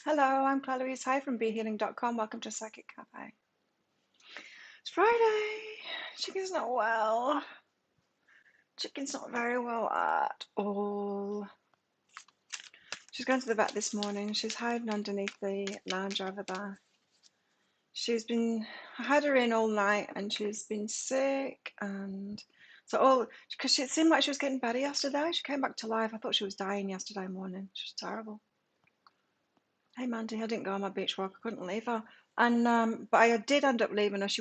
Hello, I'm Claire Louise. Hi from BeHealing.com. Welcome to Psychic Cafe. It's Friday. Chicken's not well. Chicken's not very well at all. She's going to the vet this morning. She's hiding underneath the lounge over there. I had her in all night and she's been sick and because it seemed like she was getting better yesterday. She came back to life. I thought she was dying yesterday morning. She was terrible. Hey Mandy, I didn't go on my beach walk. I couldn't leave her. And but I did end up leaving her. She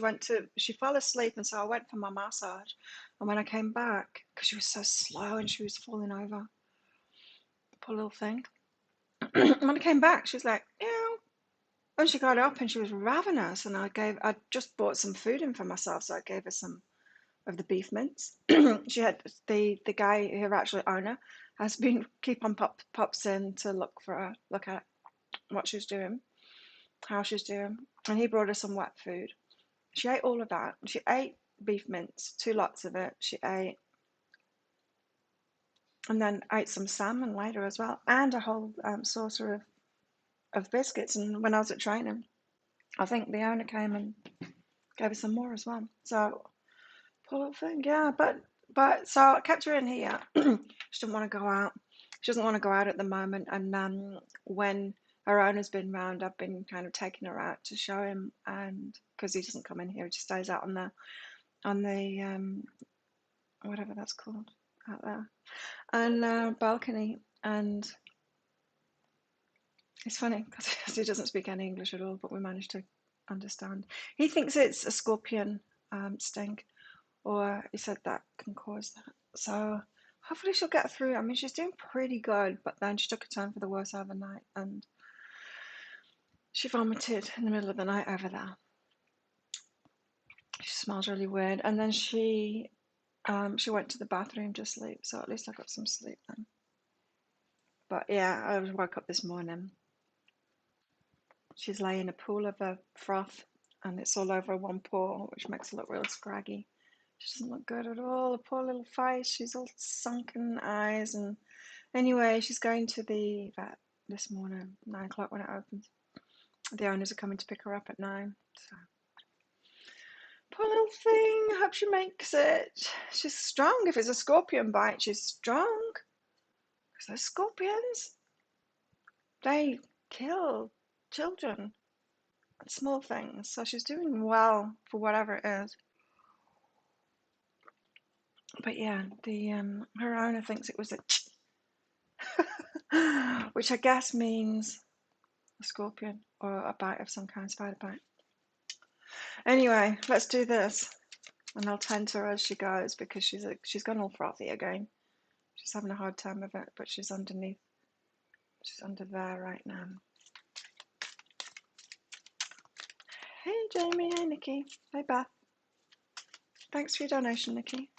fell asleep, and so I went for my massage. And when I came back, because she was so slow and she was falling over, poor little thing. When I came back, she was like, "Ew." When she got up and she was ravenous, and I just bought some food in for myself, so I gave her some of the beef mince. She had the guy, her actual owner, has been keep on pops in to look at what she's doing, how she's doing, and he brought her some wet food. She ate all of that. She ate beef mince, 2 lots of it. She ate, and then ate some salmon later as well, and a whole saucer of biscuits. And when I was at training, I think the owner came and gave her some more as well. So poor little thing, yeah. But so I kept her in here. She didn't want to go out. She doesn't want to go out at the moment. And when her owner's been round, I've been kind of taking her out to show him, and because he doesn't come in here, he just stays out on the whatever that's called out there, and balcony. And it's funny because he doesn't speak any English at all, but we managed to understand. He thinks it's a scorpion sting, or he said that can cause that. So hopefully she'll get through. I mean, she's doing pretty good, but then she took a turn for the worse overnight, and she vomited in the middle of the night over there. She smells really weird, and then she went to the bathroom to sleep. So at least I got some sleep then. But yeah, I woke up this morning. She's laying in a pool of froth, and it's all over one paw, which makes her look real scraggy. She doesn't look good at all. The poor little face. She's all sunken eyes. And anyway, she's going to the vet this morning, 9 o'clock when it opens. The owners are coming to pick her up at 9. So poor little thing. I hope she makes it. She's strong. If it's a scorpion bite, she's strong. Because those scorpions, they kill children and small things. So she's doing well for whatever it is. But yeah, the her owner thinks it was which I guess means a scorpion or a bite of some kind, spider bite. Anyway, let's do this, and I'll tend to her as she goes because she's gone all frothy again. She's having a hard time of it, but she's underneath. She's under there right now. Hey Jamie, hey Nikki, hey Beth. Thanks for your donation, Nikki.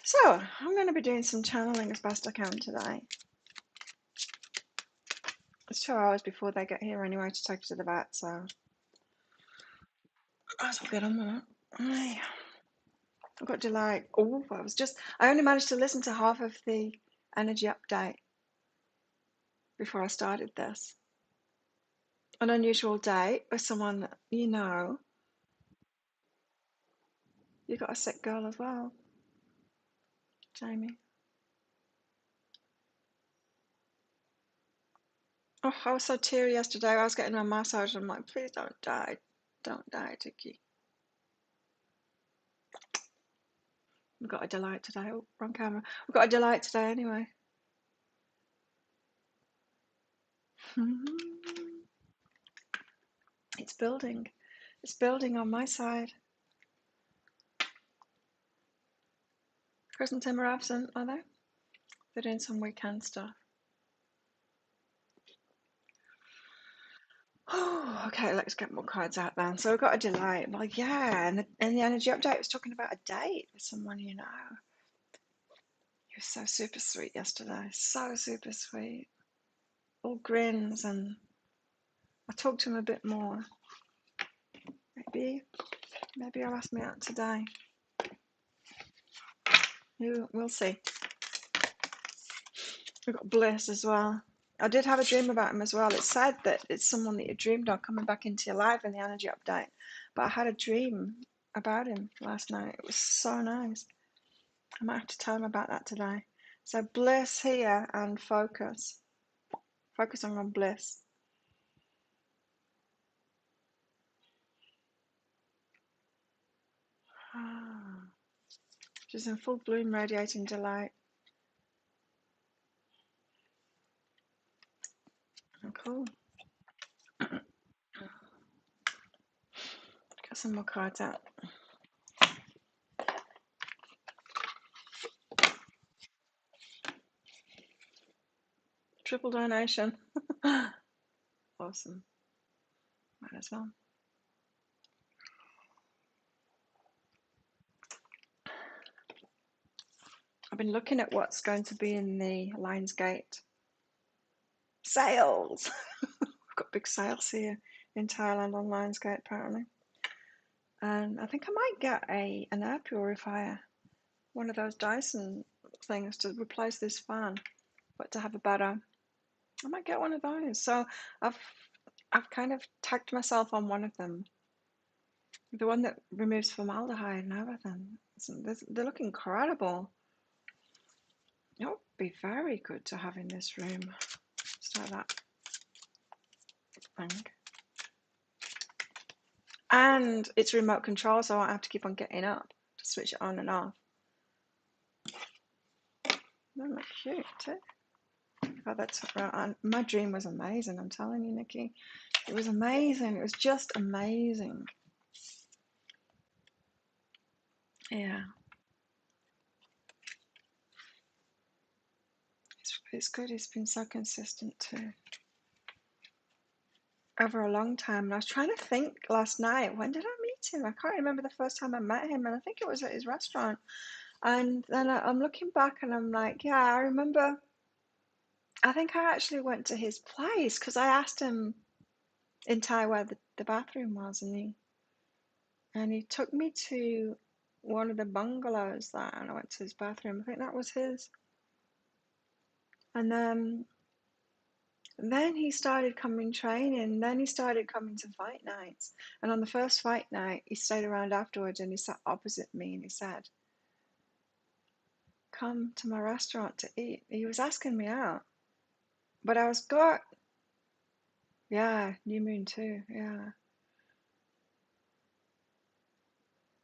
So I'm going to be doing some channeling as best I can today. It's 2 hours before they get here anyway to take her to the vet, so I'll get on with it. I've got delayed. Oh, I only managed to listen to half of the energy update before I started this. An unusual day with someone you know. You got a sick girl as well, Jamie. Oh, I was so teary yesterday. I was getting a massage. I'm like, please don't die. Don't die, Tiki. We've got a delight today. Oh, wrong camera. We've got a delight today anyway. It's building. It's building on my side. Chris and Tim are absent, are they? They're doing some weekend stuff. Oh, okay, let's get more cards out then. So we've got a delight. Well, yeah, and the energy update was talking about a date with someone you know. He was so super sweet yesterday. So super sweet. All grins, and I talked to him a bit more. Maybe he'll ask me out today. We'll see. We've got Bliss as well. I did have a dream about him as well. It said that it's someone that you dreamed of coming back into your life in the energy update. But I had a dream about him last night. It was so nice. I might have to tell him about that today. So bliss here and focus. Focusing on bliss. She's in full bloom, radiating delight. Oh, cool. Get some more cards out. Triple donation. Awesome. Might as well. I've been looking at what's going to be in the Lionsgate sales. We've got big sales here in Thailand on Lionsgate apparently. And I think I might get an air purifier, one of those Dyson things to replace this fan, but to have a better. I might get one of those. So I've kind of tagged myself on one of them. The one that removes formaldehyde and everything. They look incredible. It would be very good to have in this room. Just like that thing. And it's remote control, so I won't have to keep on getting up to switch it on and off. Isn't that cute too? Oh, that's right. My dream was amazing, I'm telling you, Nikki. It was amazing. It was just amazing. Yeah. It's good. It's been so consistent too. Over a long time. And I was trying to think last night, when did I meet him? I can't remember the first time I met him, and I think it was at his restaurant. And then I'm looking back and I'm like, yeah, I remember. I think I actually went to his place because I asked him in Thai where the bathroom was, and he took me to one of the bungalows there, and I went to his bathroom. I think that was his. And then he started coming training. Then he started coming to fight nights. And on the first fight night, he stayed around afterwards and he sat opposite me and he said, "Come to my restaurant to eat." He was asking me out. But I was got, yeah, new moon too, yeah.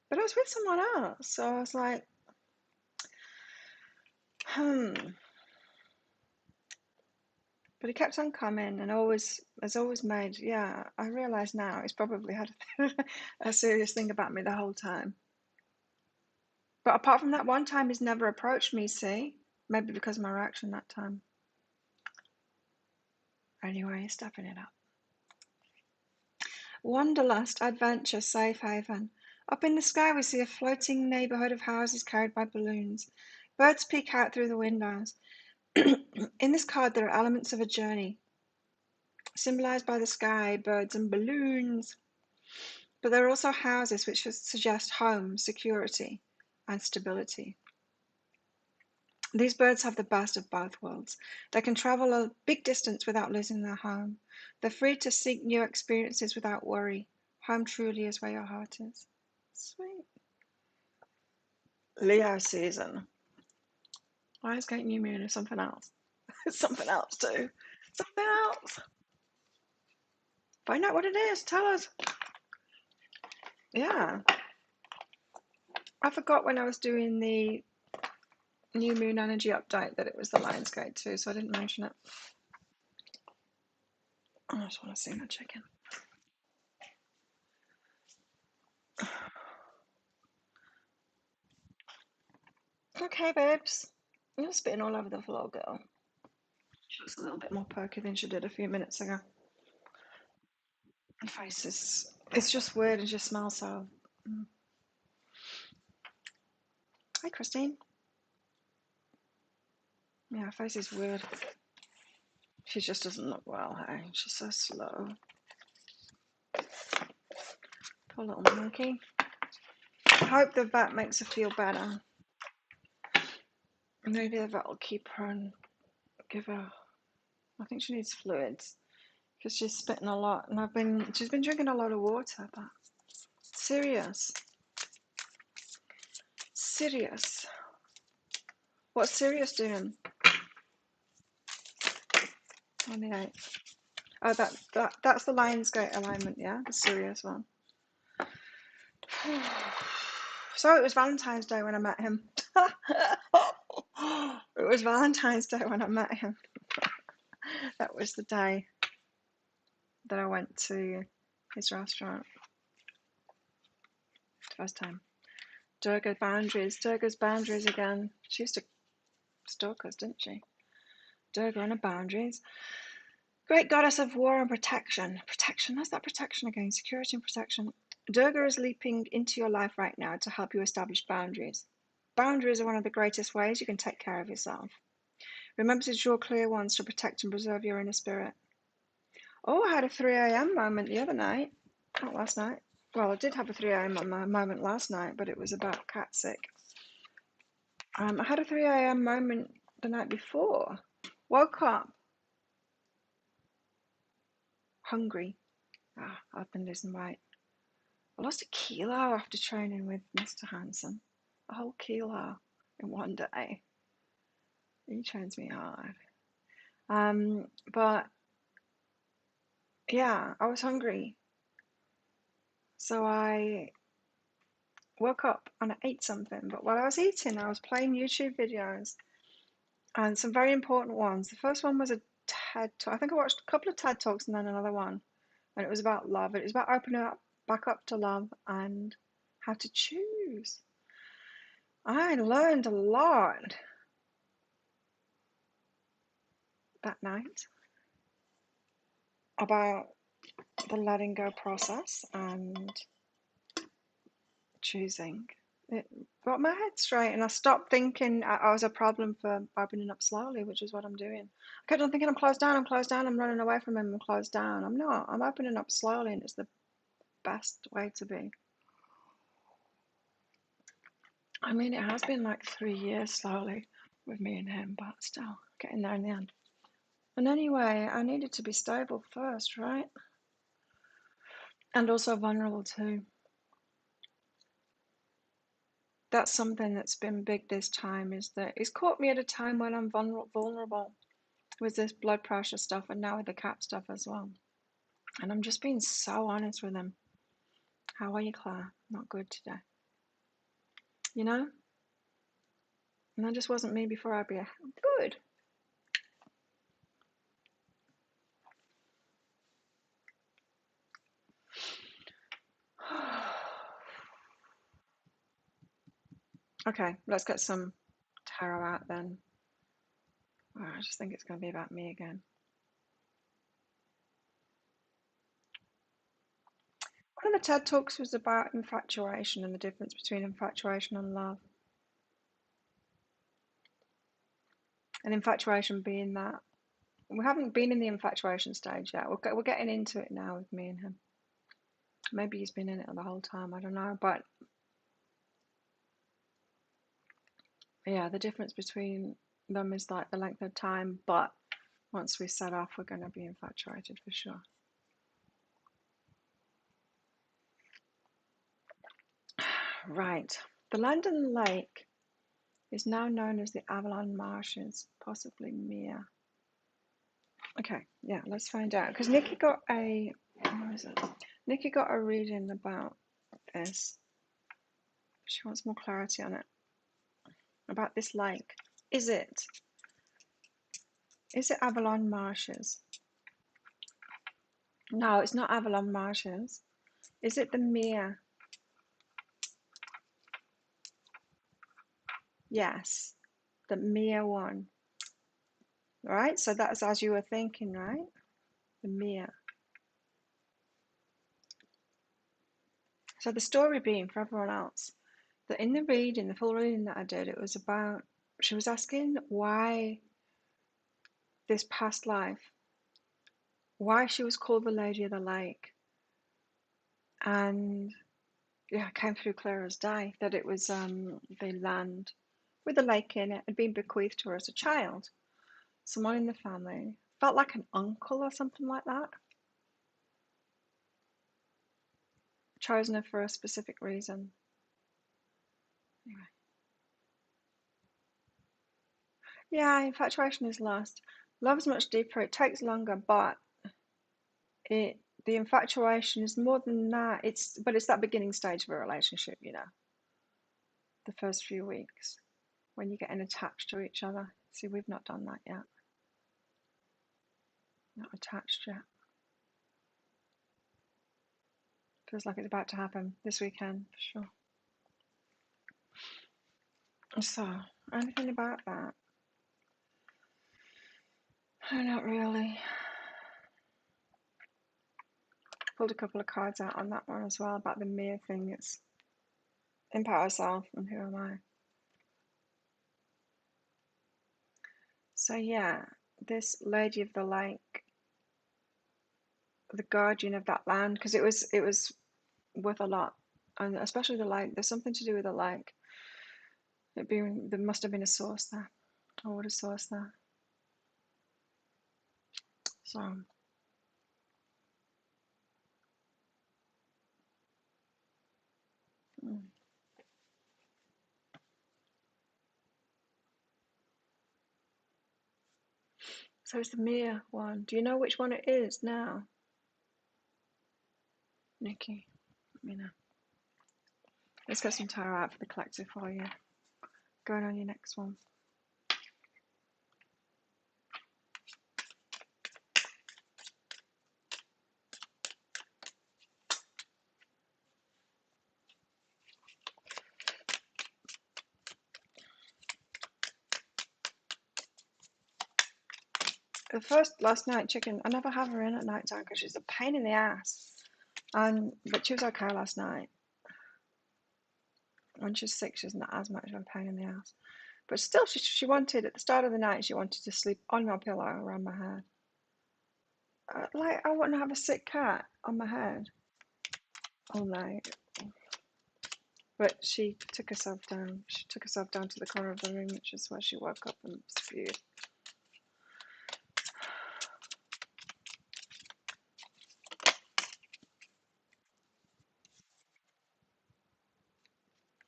But I was with someone else, so I was like, hmm. But he kept on coming and has always made, yeah, I realise now he's probably had a serious thing about me the whole time. But apart from that one time, he's never approached me, see? Maybe because of my reaction that time. Anyway, he's stepping it up. Wanderlust, adventure, safe haven. Up in the sky, we see a floating neighbourhood of houses carried by balloons. Birds peek out through the windows. In this card, there are elements of a journey, symbolised by the sky, birds, and balloons. But there are also houses which suggest home, security, and stability. These birds have the best of both worlds. They can travel a big distance without losing their home. They're free to seek new experiences without worry. Home truly is where your heart is. Sweet. Leo season. Why is Gate New Moon or something else? It's something else too. Something else. Find out what it is. Tell us. Yeah. I forgot when I was doing the new moon energy update that it was the Lionsgate too, so I didn't mention it. I just want to see my chicken. Okay, babes. You're spitting all over the floor, girl. She looks a little bit more perky than she did a few minutes ago. Her face is... It's just weird and she smells so... Hi, Christine. Yeah, her face is weird. She just doesn't look well, hey? She's so slow. Poor little monkey. I hope the vet makes her feel better. Maybe the vet will keep her and give her I think she needs fluids because she's spitting a lot, and she's been drinking a lot of water. But Sirius, Sirius, what's Sirius doing on the 8th? Oh, that's the Lionsgate alignment, yeah, the Sirius one. So it was Valentine's Day when I met him. It was Valentine's Day when I met him. That was the day that I went to his restaurant. First time. Durga's boundaries again. She used to stalk us, didn't she? Durga and her boundaries. Great goddess of war and protection. Protection, that's that protection again. Security and protection. Durga is leaping into your life right now to help you establish boundaries. Boundaries are one of the greatest ways you can take care of yourself. Remember to draw clear ones to protect and preserve your inner spirit. Oh, I had a 3 a.m. moment the other night. Not last night. Well, I did have a 3 a.m. moment last night, but it was about cat sick. I had a 3 a.m. moment the night before. Woke up hungry. I've been losing weight. I lost a kilo after training with Mr. Hansen. A whole kilo in one day. He trains me hard. But yeah, I was hungry. So I woke up and I ate something. But while I was eating, I was playing YouTube videos and some very important ones. The first one was a TED Talk. I think I watched a couple of TED Talks and then another one. And it was about love. It was about opening up back up to love and how to choose. I learned a lot that night about the letting go process and choosing. It got my head straight and I stopped thinking I was a problem for opening up slowly, which is what I'm doing. I kept on thinking I'm closed down, I'm running away from him, I'm closed down. I'm not. I'm opening up slowly and it's the best way to be. I mean, it has been like 3 years slowly with me and him, but still getting there in the end. And anyway, I needed to be stable first, right? And also vulnerable too. That's something that's been big this time, is that it's caught me at a time when I'm vulnerable with this blood pressure stuff and now with the cat stuff as well. And I'm just being so honest with him. How are you, Claire? Not good today. You know? And that just wasn't me before. I'd be good. Okay, let's get some tarot out then. Oh, I just think it's going to be about me again. One of the TED Talks was about infatuation and the difference between infatuation and love. And infatuation being that we haven't been in the infatuation stage yet. We're getting into it now with me and him. Maybe he's been in it the whole time, I don't know. But yeah, the difference between them is like the length of time. But once we set off, we're going to be infatuated for sure. Right. The London Lake is now known as the Avalon Marshes, possibly Mia. Okay, yeah, let's find out. Because Nikki got a, what is it? Nikki got a reading about this. She wants more clarity on it. About this lake. Is it Avalon Marshes? No, it's not Avalon Marshes. Is it the Mere? Yes, the Mere one. Right, so that's as you were thinking, right? The Mere. So the story being for everyone else, that in the reading, the full reading that I did, it was about, she was asking why this past life, why she was called the Lady of the Lake. And yeah, it came through clear as day that it was the land with a lake in it had been bequeathed to her as a child. Someone in the family Felt like an uncle or something like that. Chosen her for a specific reason. Anyway. Yeah, infatuation is lost. Love's much deeper. It takes longer, but the infatuation is more than that. It's that beginning stage of a relationship, the first few weeks when you're getting attached to each other. See, we've not done that yet. Not attached yet. Feels like it's about to happen this weekend for sure. So, anything about that? Not really. Pulled a couple of cards out on that one as well about the mere thing. It's empower self and who am I? So yeah, this Lady of the Lake, the guardian of that land, because it was worth a lot, and especially the lake. There's something to do with the lake. There must have been a source there, or what a source there. So. So it's the Mia one. Do you know which one it is now? Nikki, let me know. Let's get some tarot out for the collective for you. Going on your next one. The first last night chicken, I never have her in at night time because she's a pain in the ass. But she was okay last night. When she's sick, she's not as much of a pain in the ass. But still, she wanted, at the start of the night, she wanted to sleep on my pillow around my head. Like, I wouldn't have a sick cat on my head all night. But she took herself down. She took herself down to the corner of the room, which is where she woke up and spewed.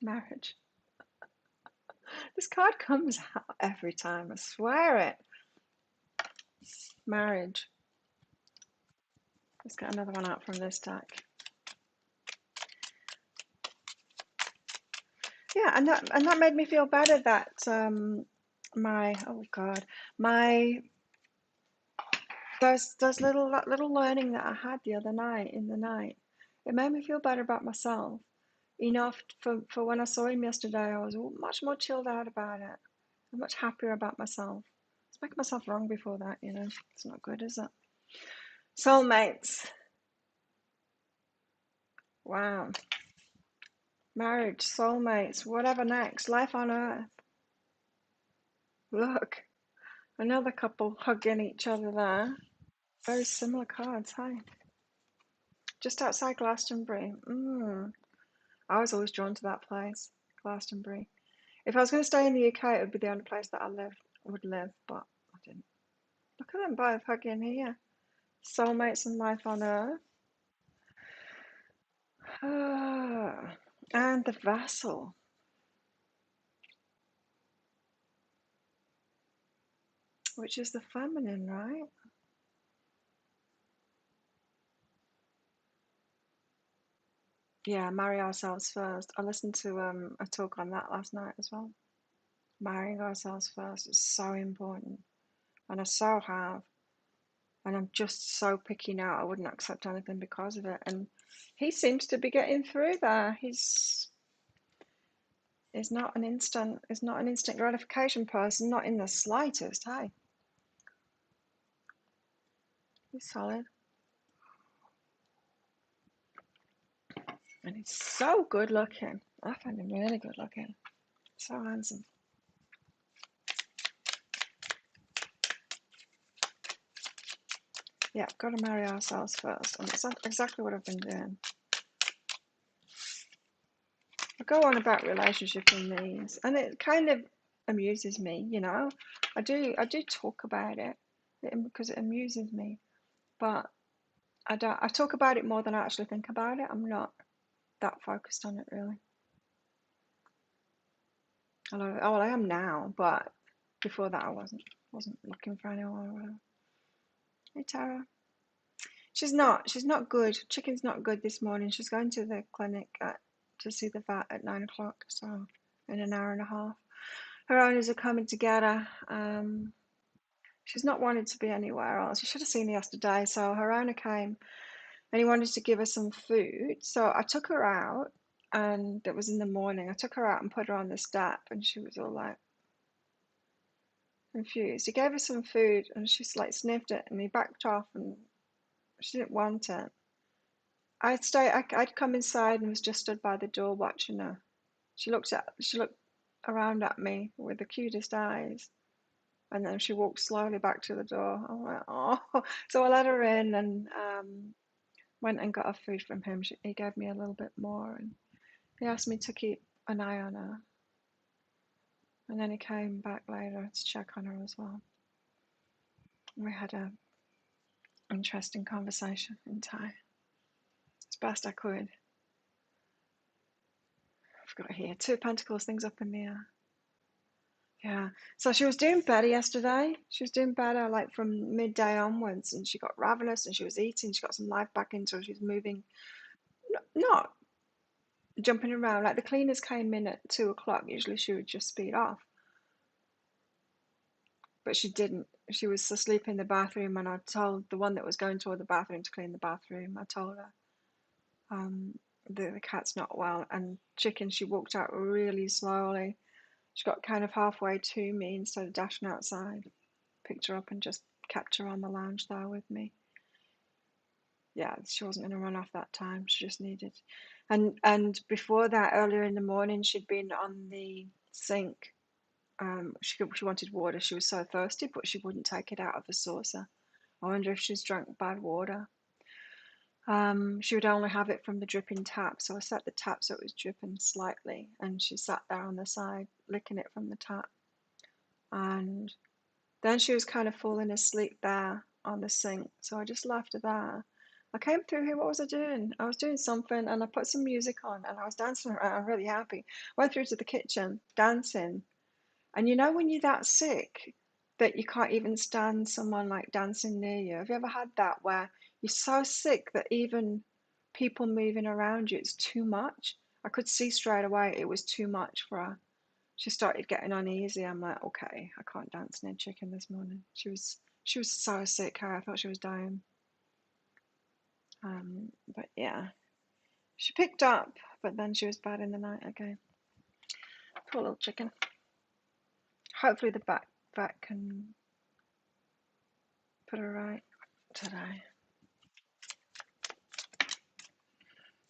Marriage. This card comes out every time, I swear it. Marriage. Let's get another one out from this deck. Yeah, and that made me feel better that those little learning that I had the other night in the night. It made me feel better about myself. Enough for when I saw him yesterday, I was much more chilled out about it. I'm much happier about myself. I was making myself wrong before that, It's not good, is it? Soulmates. Wow. Marriage, soulmates, whatever next. Life on Earth. Look, another couple hugging each other there. Very similar cards, hi. Just outside Glastonbury. I was always drawn to that place, Glastonbury. If I was going to stay in the UK, it would be the only place that I would live, but I didn't. Look at them both hugging here. Soulmates and life on Earth. And the vessel. Which is the feminine, right? Yeah, marry ourselves first. I listened to a talk on that last night as well. Marrying ourselves first is so important. And I so have. And I'm just so picky now. I wouldn't accept anything because of it. And he seems to be getting through there. He's not an instant gratification person, not in the slightest, hey. He's solid. And he's so good looking. I find him really good looking. So handsome. Yeah, got to marry ourselves first. And that's exactly what I've been doing. I go on about relationship and these, and it kind of amuses me, I do talk about it, because it amuses me. But I don't. I talk about it more than I actually think about it. I'm not that focused on it really. Oh, well, I am now, but before that I wasn't looking for anyone or whatever. Hey Tara. She's not good. Chicken's not good this morning. She's going to the clinic to see the vet at 9 o'clock, so in an hour and a half. Her owners are coming to get her. She's not wanted to be anywhere else. You should have seen her yesterday. So her owner came and he wanted to give her some food. So I took her out, and it was in the morning. I took her out and put her on the step, and she was all like confused. He gave her some food, and she's like sniffed it, and he backed off, and she didn't want it. I'd come inside and was just stood by the door watching her. She looked around at me with the cutest eyes, and then she walked slowly back to the door. I went, oh, so I let her in and went and got her food from him. He gave me a little bit more, and he asked me to keep an eye on her. And then he came back later to check on her as well. We had a interesting conversation in Thai as best I could. I've got here 2 of Pentacles, things up in the air. Yeah. So she was doing better yesterday. She was doing better like from midday onwards, and she got ravenous and she was eating. She got some life back into her. She was moving, not jumping around. Like the cleaners came in at 2 o'clock. Usually she would just speed off, but she didn't. She was asleep in the bathroom, and I told the one that was going toward the bathroom to clean the bathroom. I told her the cat's not well, and Chicken, she walked out really slowly. She got kind of halfway to me instead of dashing outside. Picked her up and just kept her on the lounge there with me. Yeah, she wasn't going to run off that time. She just needed. And before that, earlier in the morning, she'd been on the sink. She wanted water. She was so thirsty, but she wouldn't take it out of the saucer. I wonder if she's drank bad water. She would only have it from the dripping tap, so I set the tap so it was dripping slightly, and she sat there on the side licking it from the tap. And then she was kind of falling asleep there on the sink, so I just left her there. I came through here, what was I doing? I was doing something, and I put some music on, and I was dancing around, really happy. Went through to the kitchen, dancing. And you know when you're that sick that you can't even stand someone like dancing near you? Have you ever had that where you're so sick that even people moving around you, it's too much? I could see straight away it was too much for her. She started getting uneasy. I'm like, okay, I can't dance near Chicken this morning. She was so sick, Cara. I thought she was dying. But yeah, she picked up, but then she was bad in the night again. Poor little Chicken. Hopefully the vet can put her right today.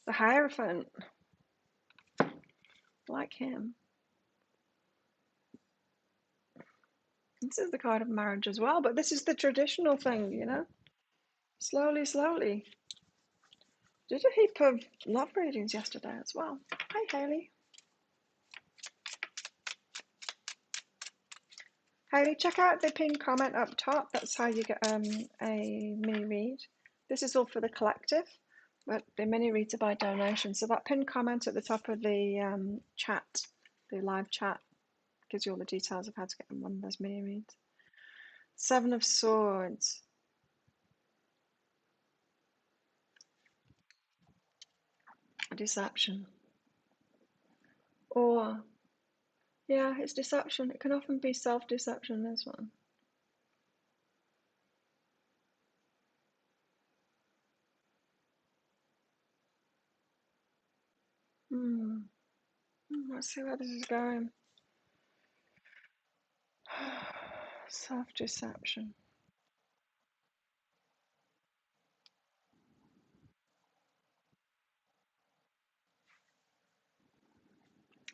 The Hierophant, like him. This is the card of marriage as well, but this is the traditional thing, you know? Slowly, slowly. Did a heap of love readings yesterday as well. Hi, Hayley. Hayley, check out the pinned comment up top. That's how you get a mini read. This is all for the collective, but the mini reads are by donation. So that pinned comment at the top of the chat, the live chat, gives you all the details of how to get one of those mini reads. 7 of Swords. Deception. Or, yeah, it's deception. It can often be self-deception, this one. Let's see where this is going. Self-deception.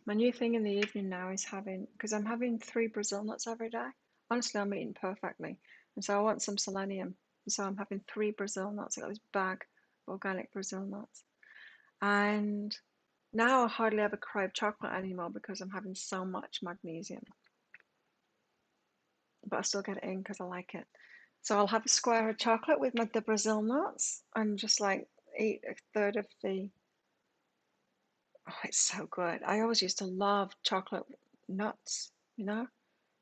My new thing in the evening now is because I'm having 3 Brazil nuts every day. Honestly, I'm eating perfectly. And so I want some selenium. And so I'm having 3 Brazil nuts. I got this bag of organic Brazil nuts. And now I hardly ever crave chocolate anymore because I'm having so much magnesium. But I still get it in because I like it. So I'll have a square of chocolate with the Brazil nuts and just like eat a third of the. Oh, it's so good. I always used to love chocolate nuts, you know,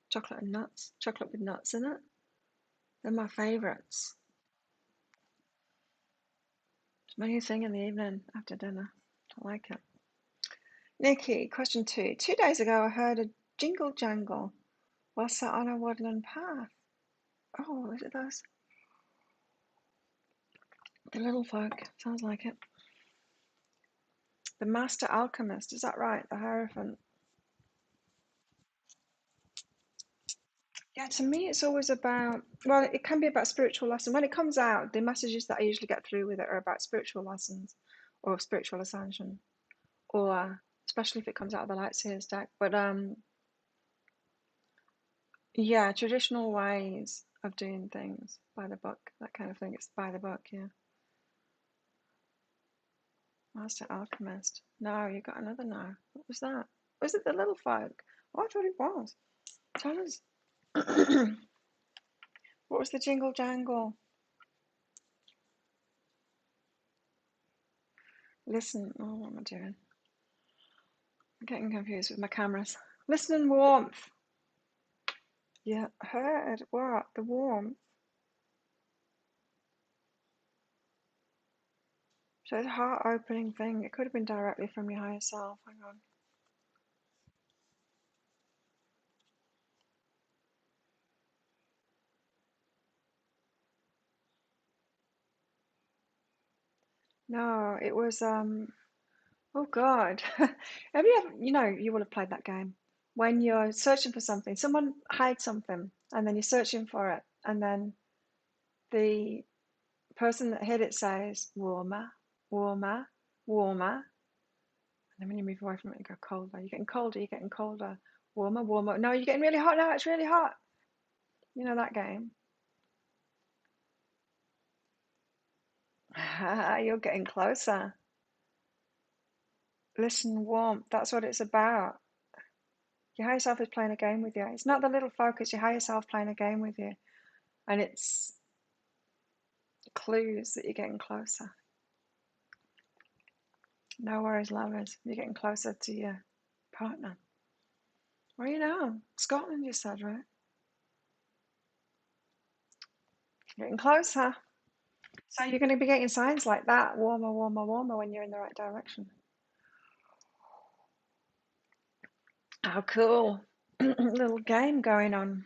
chocolate and nuts, chocolate with nuts in it. They're my favorites. It's my new thing in the evening after dinner. I like it. Nikki, question two. 2 days ago, I heard a jingle jangle while sat on a woodland path. Oh, is it those? The little folk. Sounds like it. The master alchemist. Is that right? The Hierophant. Yeah, to me, it's always about, well, it can be about spiritual lesson. When it comes out, the messages that I usually get through with it are about spiritual lessons or spiritual ascension, or especially if it comes out of the Light Seers deck. But yeah, traditional ways of doing things by the book, that kind of thing. It's by the book, yeah. Master Alchemist. No, you got another no. What was that? Was it the little folk? Oh, I thought it was. Tell us. What was the jingle jangle? Listen. Oh, what am I doing? I'm getting confused with my cameras. Listen and warmth. You heard what? The warmth. So it's a heart opening thing. It could have been directly from your higher self. Hang on. No, it was oh God. Have you ever, you will have played that game. When you're searching for something, someone hides something and then you're searching for it, and then the person that hid it says warmer, warmer, warmer. And then when you move away from it, you go colder. You're getting colder, you're getting colder. Warmer, warmer. No, you're getting really hot now, it's really hot. You know that game? You're getting closer. Listen, warmth, that's what it's about. Your higher self is playing a game with you. It's not the little folk, it's your higher self playing a game with you. And it's clues that you're getting closer. No worries, lovers. You're getting closer to your partner. Well, Scotland, you said, right? Getting closer. So you're going to be getting signs like that, warmer, warmer, warmer, when you're in the right direction. Oh, cool. Little game going on.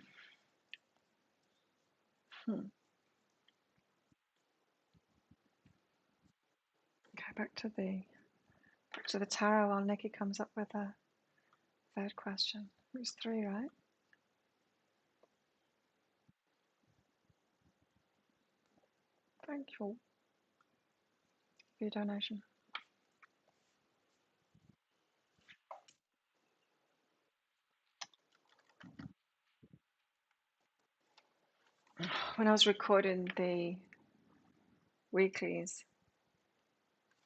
Okay, back to the tarot while Nikki comes up with a third question. It was three, right? Thank you for your donation. When I was recording the weeklies,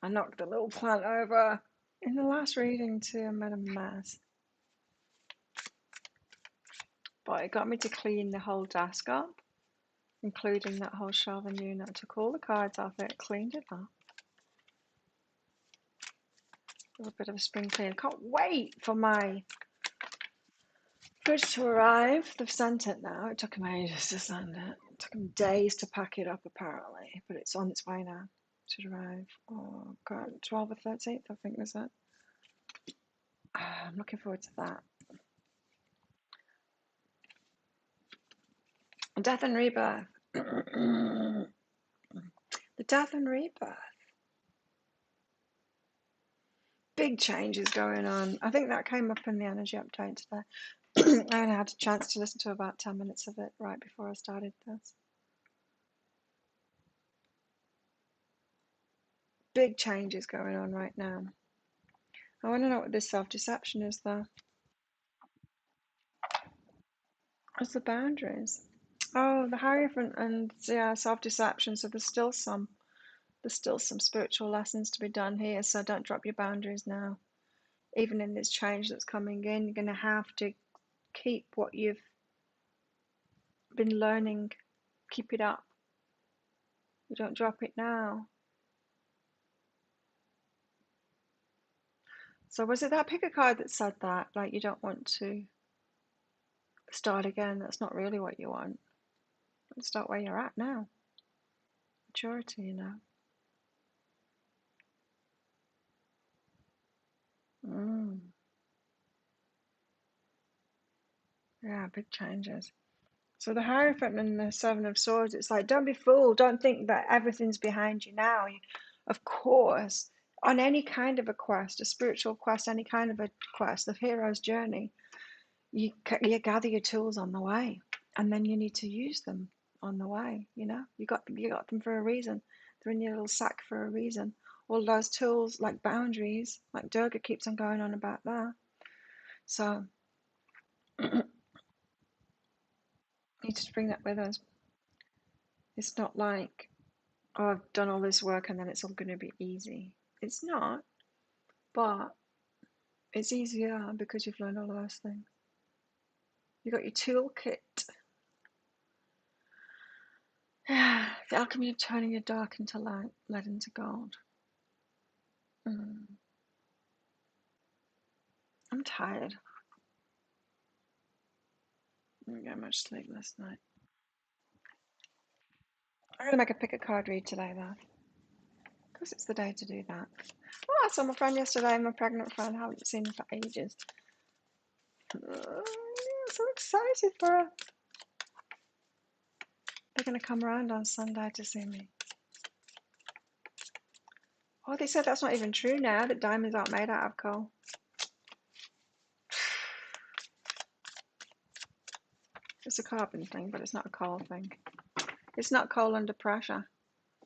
I knocked the little plant over. In the last reading too, I made a mess. But it got me to clean the whole desk up, including that whole shelving unit. I took all the cards off it, cleaned it up. A little bit of a spring clean. Can't wait for my goods to arrive. They've sent it now. It took them ages to send it. It took them days to pack it up, apparently. But it's on its way now. It should arrive. Oh, God, 12th or 13th, I think was it. I'm looking forward to that. Death and rebirth. The death and rebirth. Big changes going on. I think that came up in the energy update today. I only had a chance to listen to about 10 minutes of it right before I started this. Big changes going on right now. I want to know what this self-deception is, though. What's the boundaries? Oh, the Hierophant and yeah, self-deception. So there's still some spiritual lessons to be done here. So don't drop your boundaries now. Even in this change that's coming in, you're going to have to keep what you've been learning. keep it up. You don't drop it now. So was it that pick a card that said that? Like you don't want to start again. That's not really what you want. Start where you're at now. Maturity, you know. Yeah, big changes. So the Hierophant and the Seven of Swords, it's like, don't be fooled. Don't think that everything's behind you now. Of course, on any kind of a quest, a spiritual quest, any kind of a quest, the hero's journey, you gather your tools on the way, and then you need to use them on the way. You know, you got them for a reason. They're in your little sack for a reason. All those tools, like boundaries, like Durga keeps on going on about that. So need to bring that with us. It's not like, oh, I've done all this work and then it's all going to be easy. It's not, but it's easier because you've learned all of those things. You got your toolkit. Yeah, the alchemy of turning your dark into light, lead into gold. I'm tired. I didn't get much sleep last night. I'm gonna make a pick a card read today though, because it's the day to do that. Oh, I saw my friend yesterday, my pregnant friend. I haven't seen her for ages. Yeah, so excited for her. They're gonna come around on Sunday to see me. Oh, they said that's not even true now, that diamonds aren't made out of coal. It's a carbon thing, but it's not a coal thing. It's not coal under pressure.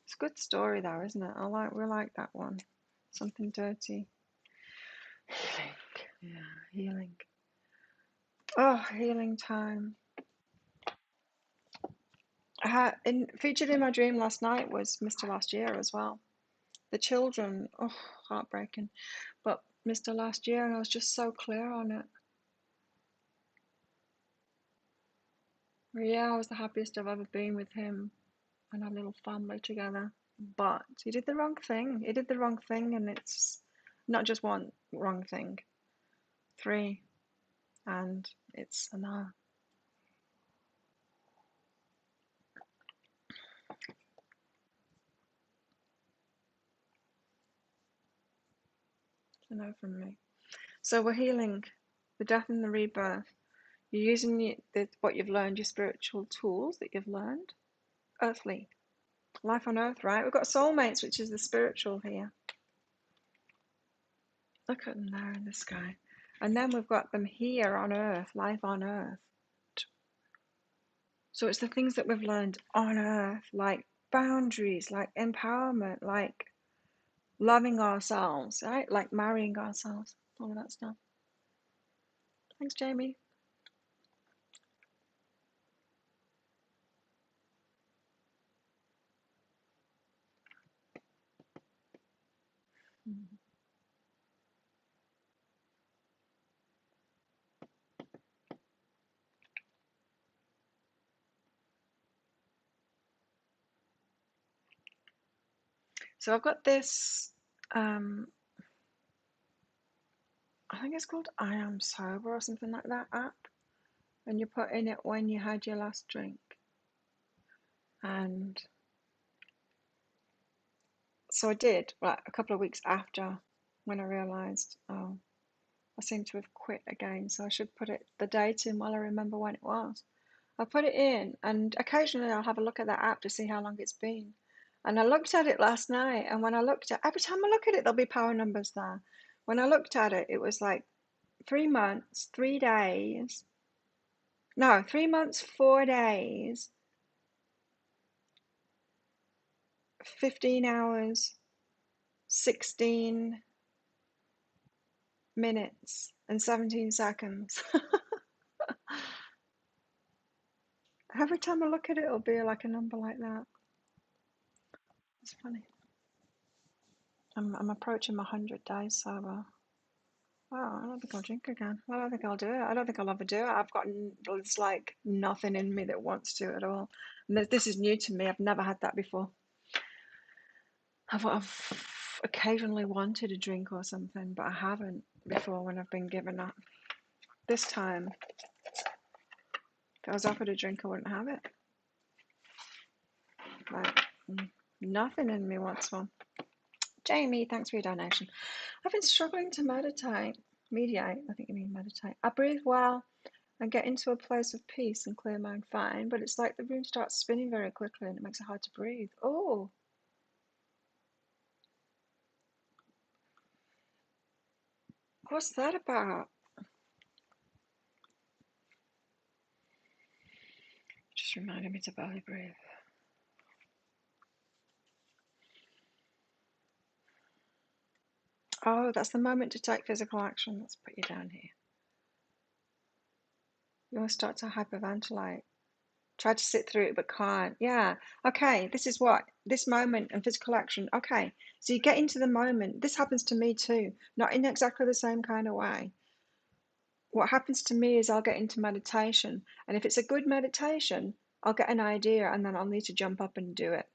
It's a good story though, isn't it? We like that one. Something dirty. Healing. Yeah, healing. Oh, healing time. Featured in my dream last night was Mr. Last Year as well. The children, oh, heartbreaking. But Mr. Last Year, and I was just so clear on it. Yeah, I was the happiest I've ever been with him and our little family together. But he did the wrong thing. He did the wrong thing, and it's not just one wrong thing, three, and it's a no. It's a no from me. So we're healing the death and the rebirth. You're using what you've learned, your spiritual tools that you've learned, earthly, life on earth, right? We've got soulmates, which is the spiritual here. Look at them there in the sky. And then we've got them here on earth, life on earth. So it's the things that we've learned on earth, like boundaries, like empowerment, like loving ourselves, right? Like marrying ourselves, all of that stuff. Thanks, Jamie. So I've got this, I think it's called I Am Sober or something like that app. And you put in it when you had your last drink. And so I did, like a couple of weeks after, when I realised, oh, I seem to have quit again. So I should put the date in while I remember when it was. I put it in, and occasionally I'll have a look at that app to see how long it's been. And I looked at it last night, and when I looked at every time I look at it, there'll be power numbers there. When I looked at it, it was like 3 months, 3 days. No, 3 months, 4 days, 15 hours, 16 minutes, and 17 seconds. Every time I look at it, it'll be like a number like that. It's funny. I'm approaching my 100 days sober. Wow, I don't think I'll drink again. I don't think I'll do it. I don't think I'll ever do it. There's like nothing in me that wants to at all. And this is new to me. I've never had that before. I've occasionally wanted a drink or something, but I haven't before when I've been given that. This time, if I was offered a drink, I wouldn't have it. Like, nothing in me wants one. Jamie, thanks for your donation. I've been struggling to mediate. I think you mean meditate. I breathe well and get into a place of peace and clear mind fine, but it's like the room starts spinning very quickly and it makes it hard to breathe. Oh, what's that about? Just reminded me to belly breathe. Oh, that's the moment to take physical action. Let's put you down here. You want to start to hyperventilate. Try to sit through it but can't. Yeah. Okay, this moment and physical action. Okay, so you get into the moment. This happens to me too, not in exactly the same kind of way. What happens to me is I'll get into meditation, and if it's a good meditation, I'll get an idea and then I'll need to jump up and do it.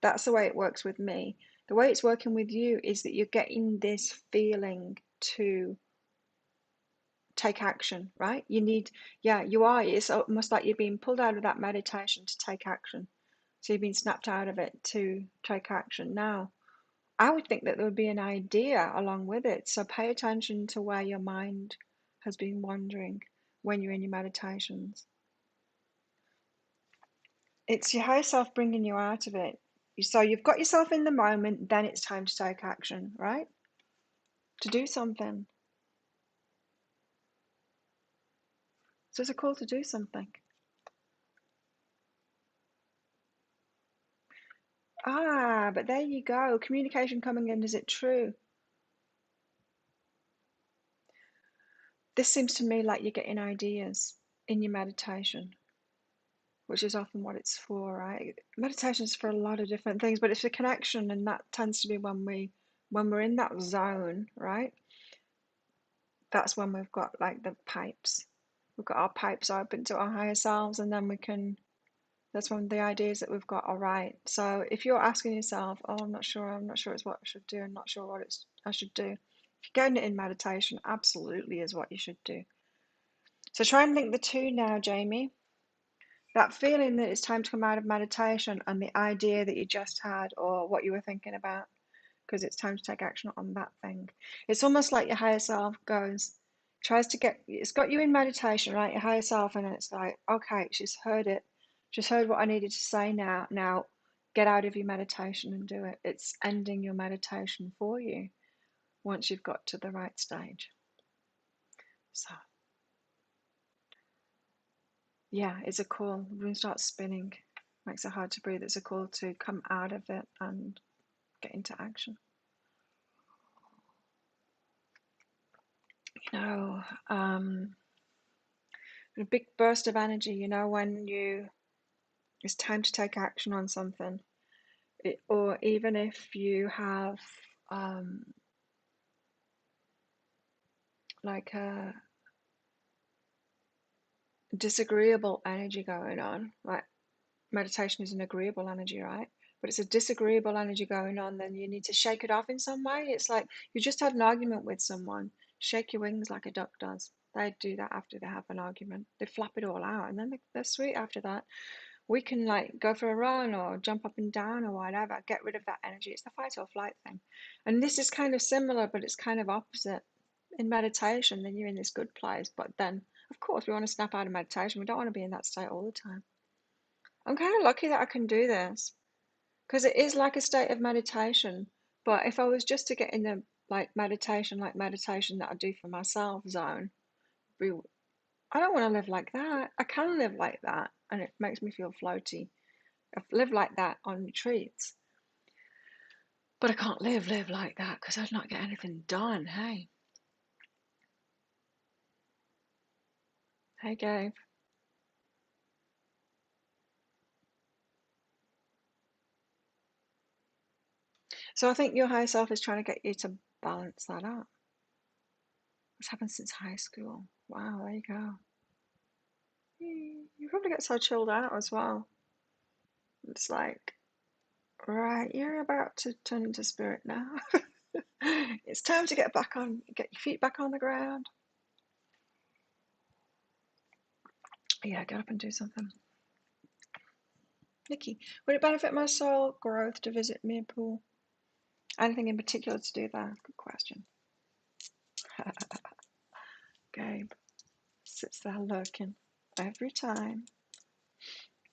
That's the way it works with me. The way it's working with you is that you're getting this feeling to take action, right? You are. It's almost like you're being pulled out of that meditation to take action. So you've been snapped out of it to take action. Now, I would think that there would be an idea along with it. So pay attention to where your mind has been wandering when you're in your meditations. It's your higher self bringing you out of it. So you've got yourself in the moment, then it's time to take action, right? To do something. So it's a call to do something. Ah, but there you go. Communication coming in. Is it true? This seems to me like you're getting ideas in your meditation, which is often what it's for, right? Meditation is for a lot of different things, but it's a connection, and that tends to be when we're in that zone, right? That's when we've got like the pipes. We've got our pipes open to our higher selves, and then that's when the ideas that we've got are right. So if you're asking yourself, oh, I'm not sure it's what I should do, I'm not sure what I should do. If you're getting it in meditation, absolutely is what you should do. So try and link the two now, Jamie. That feeling that it's time to come out of meditation and the idea that you just had or what you were thinking about, because it's time to take action on that thing. It's almost like your higher self it's got you in meditation, right? Your higher self, and then it's like, okay, she's heard it. She's heard what I needed to say now. Now get out of your meditation and do it. It's ending your meditation for you once you've got to the right stage. So, yeah, it's a call. The room starts spinning, makes it hard to breathe. It's a call to come out of it and get into action. You know, a big burst of energy, when it's time to take action on something. Or even if you have like a disagreeable energy going on, like meditation is an agreeable energy, right? But it's a disagreeable energy going on, then you need to shake it off in some way. It's like you just had an argument with someone. Shake your wings like a duck does. They do that after they have an argument. They flap it all out, and then they're sweet after that. We can like go for a run or jump up and down or whatever, get rid of that energy. It's the fight or flight thing. And this is kind of similar, but it's kind of opposite. In meditation, then you're in this good place, but then of course we want to snap out of meditation. We don't want to be in that state all the time. I'm kind of lucky that I can do this because it is like a state of meditation. But if I was just to get in the like meditation that I do for myself zone, I don't want to live like that. I can live like that, and it makes me feel floaty. I've lived like that on retreats, but I can't live like that because I'd not get anything done. Hey, Gabe. So I think your higher self is trying to get you to balance that out. What's happened since high school? Wow, there you go. You probably get so chilled out as well. It's like, right, you're about to turn into spirit now. It's time to get your feet back on the ground. Yeah, get up and do something. Nikki, would it benefit my soul growth to visit Mirpool? Anything in particular to do there? Good question. Gabe sits there lurking every time.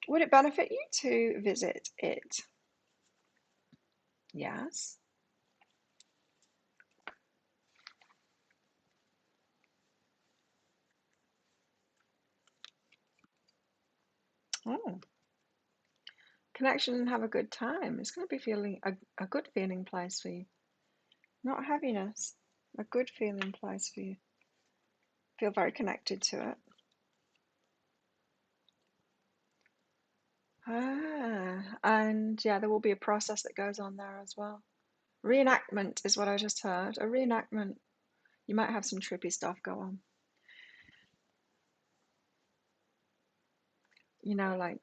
Would it benefit you to visit it? Yes. Oh, connection and have a good time. It's going to be feeling a good feeling place for you. Not heaviness, a good feeling place for you. Feel very connected to it. And yeah, there will be a process that goes on there as well. Reenactment is what I just heard. A reenactment. You might have some trippy stuff go on. You know, like,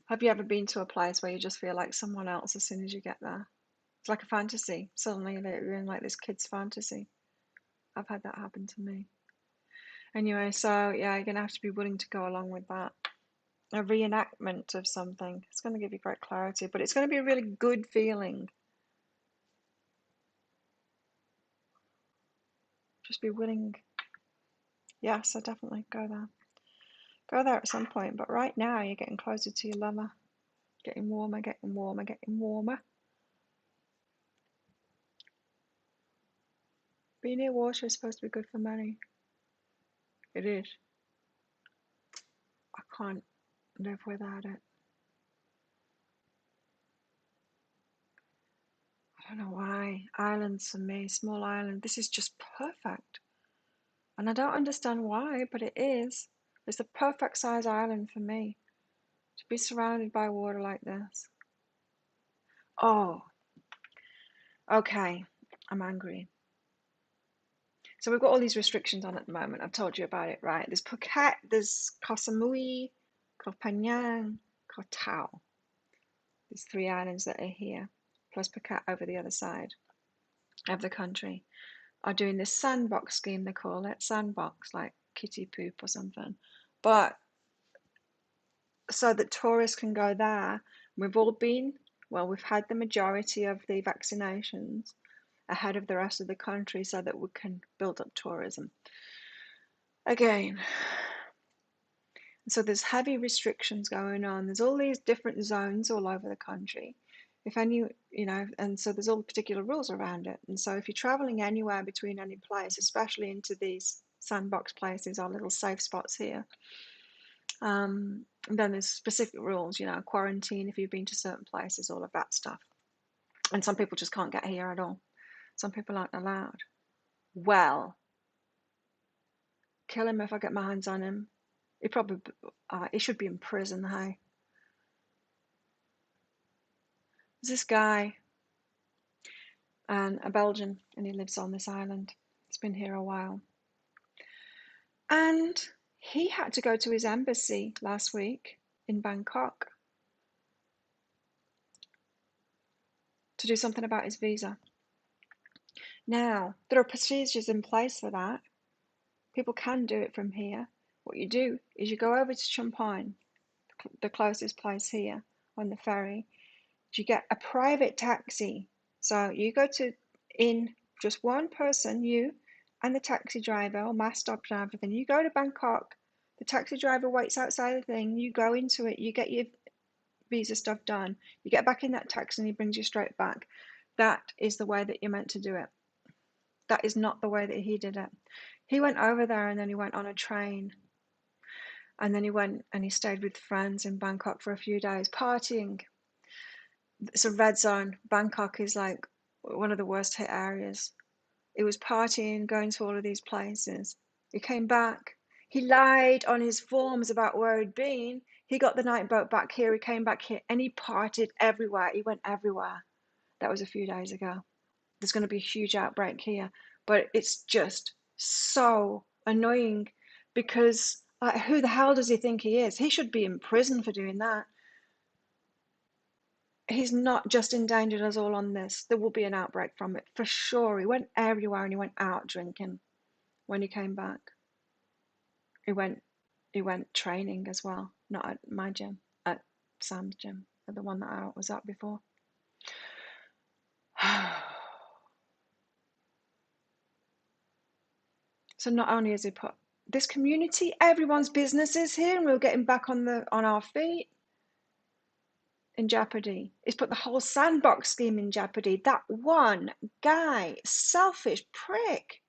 have you ever been to a place where you just feel like someone else as soon as you get there? It's like a fantasy. Suddenly you're in like this kid's fantasy. I've had that happen to me. Anyway, so yeah, you're gonna have to be willing to go along with that. A reenactment of something. It's going to give you great clarity, but it's going to be a really good feeling. Just be willing. Yes, I definitely go there. Go there at some point, but right now you're getting closer to your lover. Getting warmer, getting warmer, getting warmer. Being near water is supposed to be good for money. It is. I can't live without it. I don't know why. Islands for me, small island. This is just perfect. And I don't understand why, but it is. It's the perfect size island for me. To be surrounded by water like this. Oh, okay. I'm angry. So we've got all these restrictions on at the moment. I've told you about it, right? There's Phuket, there's Koh Samui, Koh Phangan, Koh Tao. There's 3 islands that are here, plus Phuket over the other side of the country, are doing this sandbox scheme, they call it. Sandbox, like kitty poop or something. But so that tourists can go there. We've had the majority of the vaccinations ahead of the rest of the country so that we can build up tourism. Again, so there's heavy restrictions going on. There's all these different zones all over the country. And so there's all particular rules around it. And so if you're traveling anywhere between any place, especially into these sandbox places, our little safe spots here, then there's specific rules, quarantine if you've been to certain places, all of that stuff. And some people just can't get here at all. Some people aren't allowed. Well, kill him if I get my hands on him. He should be in prison, hey. There's this guy, and a Belgian, and he lives on this island. He's been here a while. And he had to go to his embassy last week in Bangkok to do something about his visa. Now, there are procedures in place for that. People can do it from here. What you do is you go over to Champagne, the closest place here, on the ferry. You get a private taxi. So you go in just one person, you and the taxi driver, or masked up and everything. You go to Bangkok. The taxi driver waits outside the thing. You go into it. You get your visa stuff done. You get back in that taxi and he brings you straight back. That is the way that you're meant to do it. That is not the way that he did it. He went over there and then he went on a train. And then he went and he stayed with friends in Bangkok for a few days, partying. It's a red zone. Bangkok is like one of the worst hit areas. He was partying, going to all of these places. He came back. He lied on his forms about where he'd been. He got the night boat back here. He came back here and he partied everywhere. He went everywhere. That was a few days ago. There's going to be a huge outbreak here. But it's just so annoying because like, who the hell does he think he is? He should be in prison for doing that. He's not just endangered us all on this. There will be an outbreak from it for sure. He went everywhere and he went out drinking when he came back. He went training as well, not at my gym, at Sam's gym, at the one that I was at before. So not only has he put this community, everyone's businesses here, and we're getting back on our feet, in jeopardy. He's put the whole sandbox scheme in jeopardy. That one guy, selfish prick.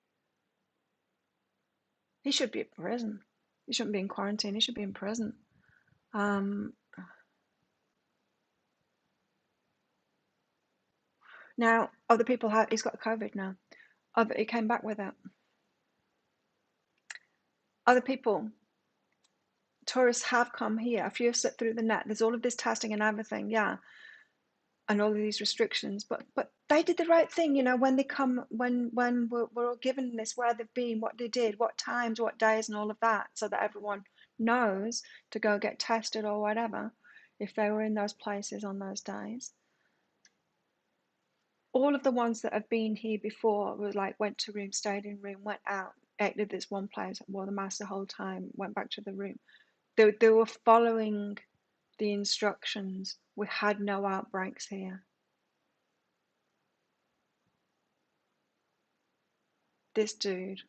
He should be in prison. He shouldn't be in quarantine. He should be in prison. Now, other people he's got COVID now. He came back with it. Other people, tourists have come here. A few have slipped through the net. There's all of this testing and everything, yeah, and all of these restrictions. But they did the right thing, you know, when they come, when we're all given this, where they've been, what they did, what times, what days, and all of that, so that everyone knows to go get tested or whatever if they were in those places on those days. All of the ones that have been here before were like went to room, stayed in room, went out, ate at this one place, wore the mask the whole time, went back to the room. They were following the instructions. We had no outbreaks here. This dude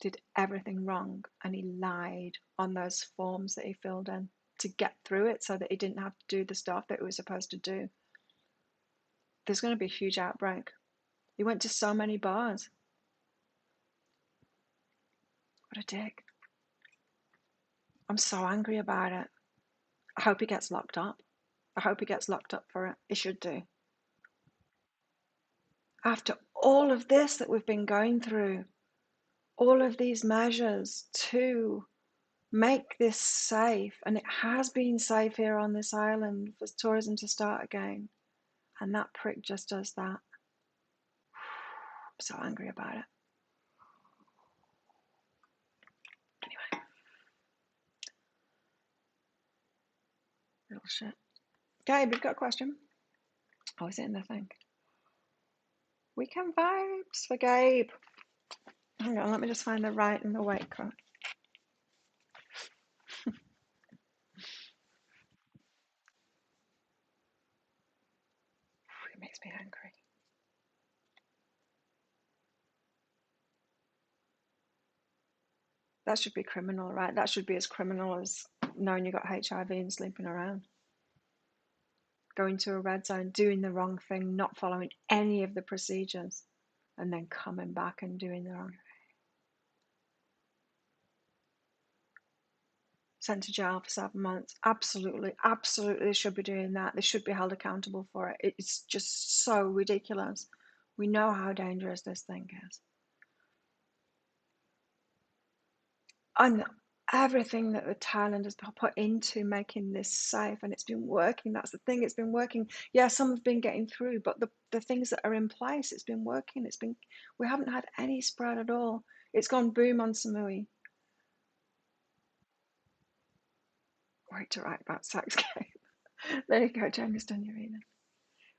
did everything wrong and he lied on those forms that he filled in to get through it so that he didn't have to do the stuff that he was supposed to do. There's going to be a huge outbreak. He went to so many bars. What a dick. I'm so angry about it. I hope he gets locked up. I hope he gets locked up for it. He should do. After all of this that we've been going through, all of these measures to make this safe, and it has been safe here on this island for tourism to start again, and that prick just does that. I'm so angry about it. Anyway, little shit. Gabe, you've got a question? Oh, is it in the thing? Weekend vibes for Gabe. Hang on, let me just find the right and the wait quote. It makes me angry. That should be criminal, right? That should be as criminal as knowing you got HIV and sleeping around. Going to a red zone, doing the wrong thing, not following any of the procedures, and then coming back and doing the wrong thing. Sent to jail for 7 months. Absolutely, absolutely, they should be doing that. They should be held accountable for it. It's just so ridiculous. We know how dangerous this thing is. And everything that the Thailand has put into making this safe, and it's been working. That's the thing, it's been working. Yeah, some have been getting through, but the things that are in place, it's been working. We haven't had any spread at all. It's gone boom on Samui. Wait to write about sex game. There you go, Jamie's done your reading.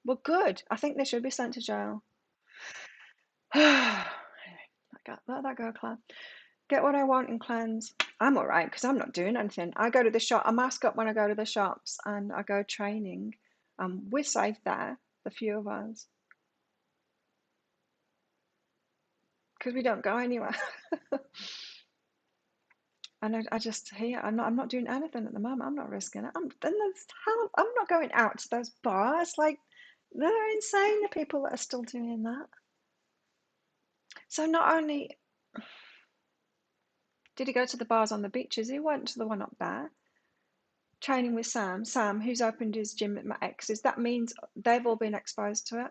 Well, good. I think they should be sent to jail. Anyway, let that go, Claire. Get what I want and cleanse. I'm all right because I'm not doing anything. I go to the shop. I mask up when I go to the shops and I go training. We're safe there, the few of us, because we don't go anywhere. And I just here. I'm not doing anything at the moment. I'm not risking it. I'm not going out to those bars. Like they're insane. The people that are still doing that. So not only did he go to the bars on the beaches, he went to the one up there. Training with Sam, who's opened his gym at my ex's. That means they've all been exposed to it.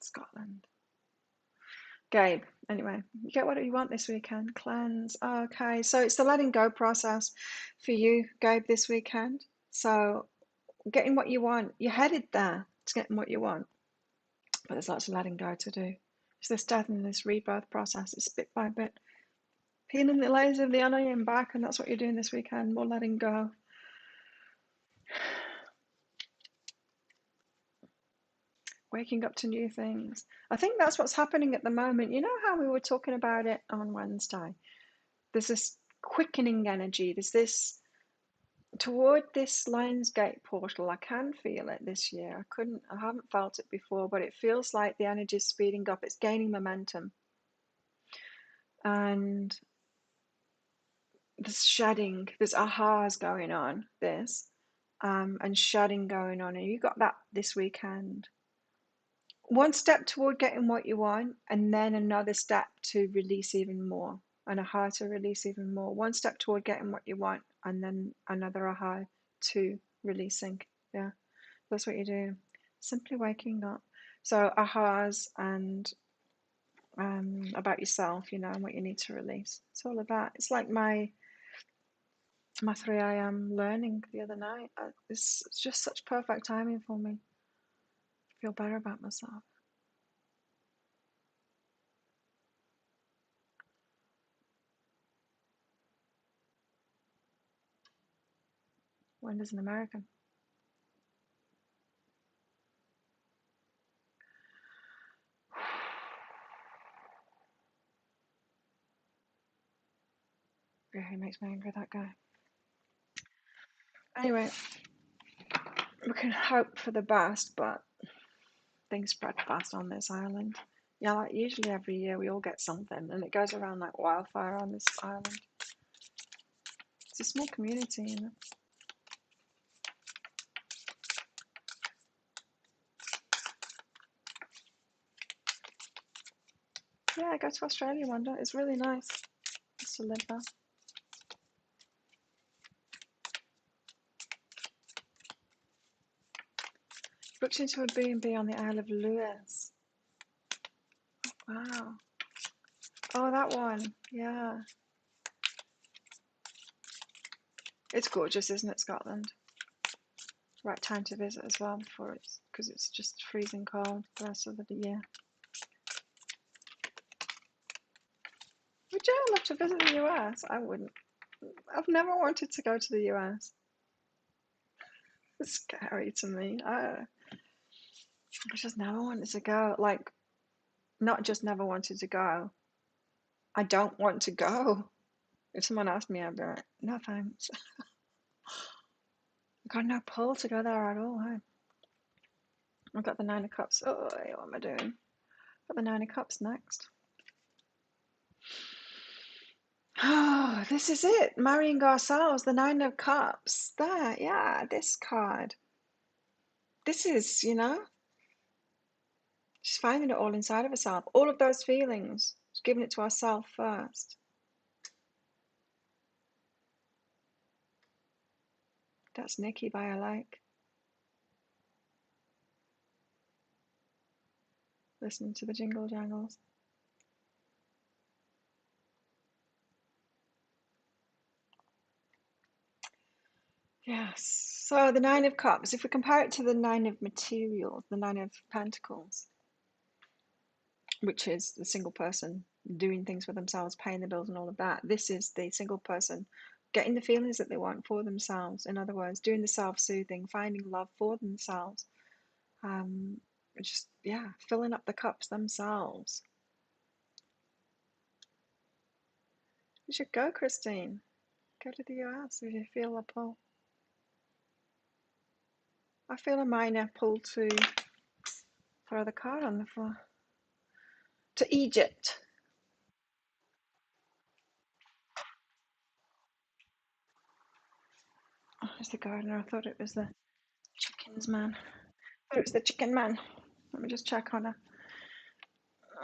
Scotland. Gabe, anyway, you get what you want this weekend. Cleanse. Okay, so it's the letting go process for you, Gabe, this weekend. So getting what you want. You're headed there to getting what you want, but there's lots of letting go to do. It's this death and this rebirth process. It's bit by bit, peeling the layers of the onion back, and that's what you're doing this weekend. More letting go. Waking up to new things. I think that's what's happening at the moment. You know how we were talking about it on Wednesday? There's this quickening energy. There's this toward this Lionsgate portal. I can feel it this year. I haven't felt it before, but it feels like the energy is speeding up. It's gaining momentum. And there's shedding, there's ahas going on, and shedding going on. And you got that this weekend. One step toward getting what you want, and then another step to release even more, an aha to release even more. One step toward getting what you want, and then another aha to releasing. Yeah, that's what you do. Simply waking up. So ahas and about yourself, and what you need to release. It's all of that. It's like my 3 a.m. learning the other night. It's just such perfect timing for me. I feel better about myself. When does an American? Yeah, he makes me angry, that guy. Anyway, we can hope for the best, but things spread fast on this island. Yeah, like usually every year we all get something, and it goes around like wildfire on this island. It's a small community. Yeah, I go to Australia one day. It's really nice just to live there. Booked into a B&B on the Isle of Lewis. Wow. Oh, that one. Yeah. It's gorgeous, isn't it, Scotland? Right time to visit as well because it's just freezing cold the rest of the year. Would you love to visit the US? I wouldn't. I've never wanted to go to the US. It's scary to me. I just never wanted to go. Like, not just never wanted to go. I don't want to go. If someone asked me, I'd be like, no thanks. I've got no pull to go there at all. Hey? I've got the Nine of Cups. Oh, what am I doing? Got the Nine of Cups next. Oh, this is it. Marrying ourselves, the Nine of Cups. There, yeah, this card. This is, she's finding it all inside of herself. All of those feelings. She's giving it to herself first. That's Nikki by a lake. Listening to the jingle jangles. Yes. So the Nine of Cups, if we compare it to the Nine of Materials, the Nine of Pentacles, which is the single person doing things for themselves, paying the bills and all of that, this is the single person getting the feelings that they want for themselves. In other words, doing the self-soothing, finding love for themselves. Just, yeah, filling up the cups themselves. You should go, Christine. Go to the US if you feel a pull. I feel a minor pull to throw the card on the floor. To Egypt. Oh, it's the gardener. I thought it was the chickens man. I thought it was the chicken man. Let me just check on her.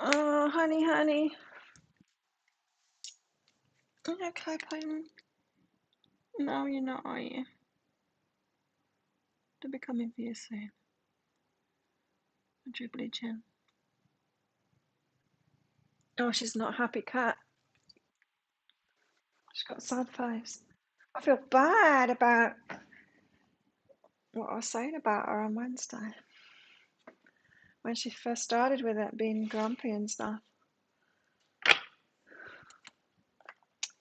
Oh, honey, honey. Are you okay, Peyton? No, you're not, are you? They'll be coming for you soon. Dribbly chin. Oh, she's not a happy cat. She's got a sad face. I feel bad about what I was saying about her on Wednesday when she first started with it being grumpy and stuff.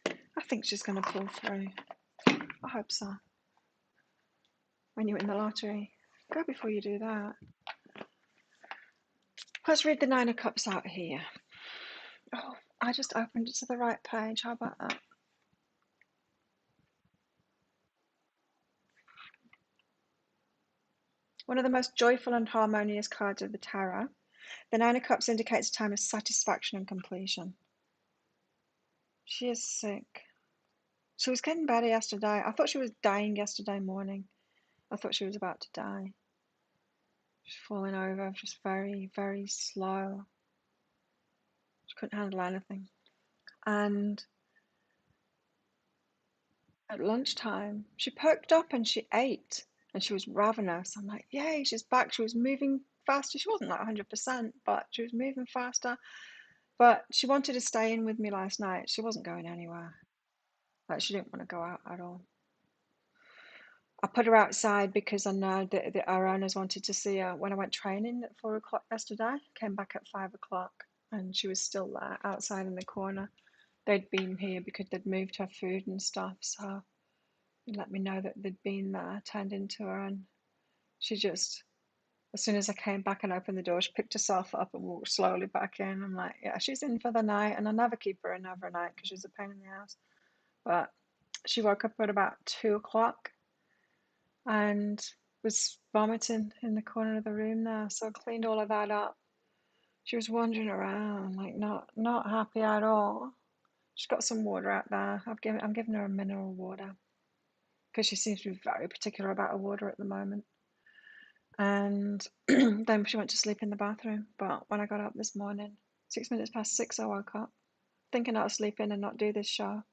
I think she's going to pull through. I hope so. When you win the lottery, go before you do that. Let's read the Nine of Cups out here. Oh, I just opened it to the right page. How about that? One of the most joyful and harmonious cards of the tarot. The Nine of Cups indicates a time of satisfaction and completion. She is sick. She was getting better yesterday. I thought she was dying yesterday morning. I thought she was about to die. She's falling over, just very, very slow. She couldn't handle anything. And at lunchtime, she perked up and she ate. And she was ravenous. I'm like, yay, she's back. She was moving faster. She wasn't like 100%, but she was moving faster. But she wanted to stay in with me last night. She wasn't going anywhere. Like, she didn't want to go out at all. I put her outside because I know that our owners wanted to see her when I went training at 4 o'clock yesterday. Came back at 5 o'clock and she was still there outside in the corner. They'd been here because they'd moved her food and stuff, so they let me know that they'd been there, turned into her, and she just, as soon as I came back and opened the door, she picked herself up and walked slowly back in. I'm like, yeah, she's in for the night, and I never keep her in overnight because she's a pain in the ass. But she woke up at about 2 o'clock and was vomiting in the corner of the room there, so I cleaned all of that up. She was wandering around, like not happy at all. She's got some water out there. I'm giving her a mineral water because she seems to be very particular about her water at the moment. And then she went to sleep in the bathroom. But when I got up this morning, 6 minutes past 6, I woke up thinking I'd sleep in and not do this show.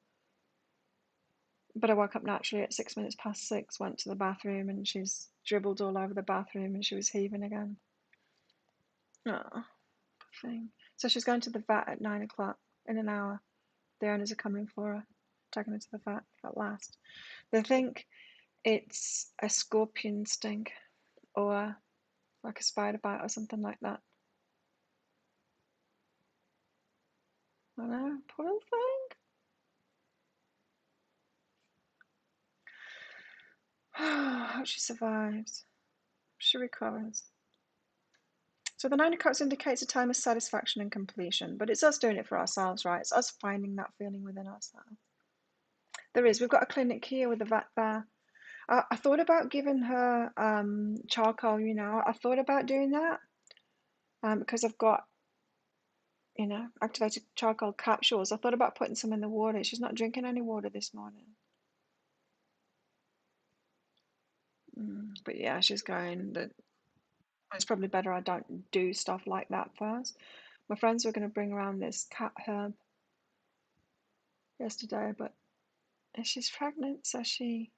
But I woke up naturally at 6 minutes past 6, went to the bathroom, and she's dribbled all over the bathroom and she was heaving again. Oh, thing. So she's going to the vet at 9 o'clock in an hour. The owners are coming for her, taking her to the vet at last. They think it's a scorpion sting or like a spider bite or something like that. I know, poor little thing. I hope she survives. She recovers. So the Nine of Cups indicates a time of satisfaction and completion, but it's us doing it for ourselves, right? It's us finding that feeling within ourselves. There is. We've got a clinic here with a vet there. I thought about giving her charcoal, I thought about doing that because I've got, activated charcoal capsules. I thought about putting some in the water. She's not drinking any water this morning. But yeah, she's going that it's probably better I don't do stuff like that first. My friends were going to bring around this cat herb yesterday, but she's pregnant, so she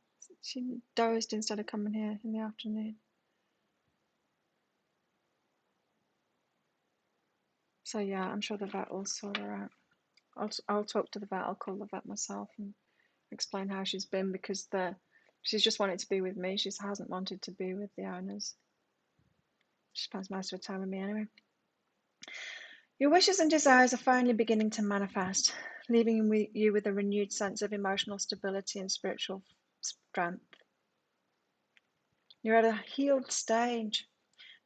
dozed instead of coming here in the afternoon. So yeah, I'm sure the vet will sort her out. I'll talk to the vet. I'll call the vet myself and explain how she's been because she's just wanted to be with me. She hasn't wanted to be with the owners. She spends most of her time with me anyway. Your wishes and desires are finally beginning to manifest, leaving you with a renewed sense of emotional stability and spiritual strength. You're at a healed stage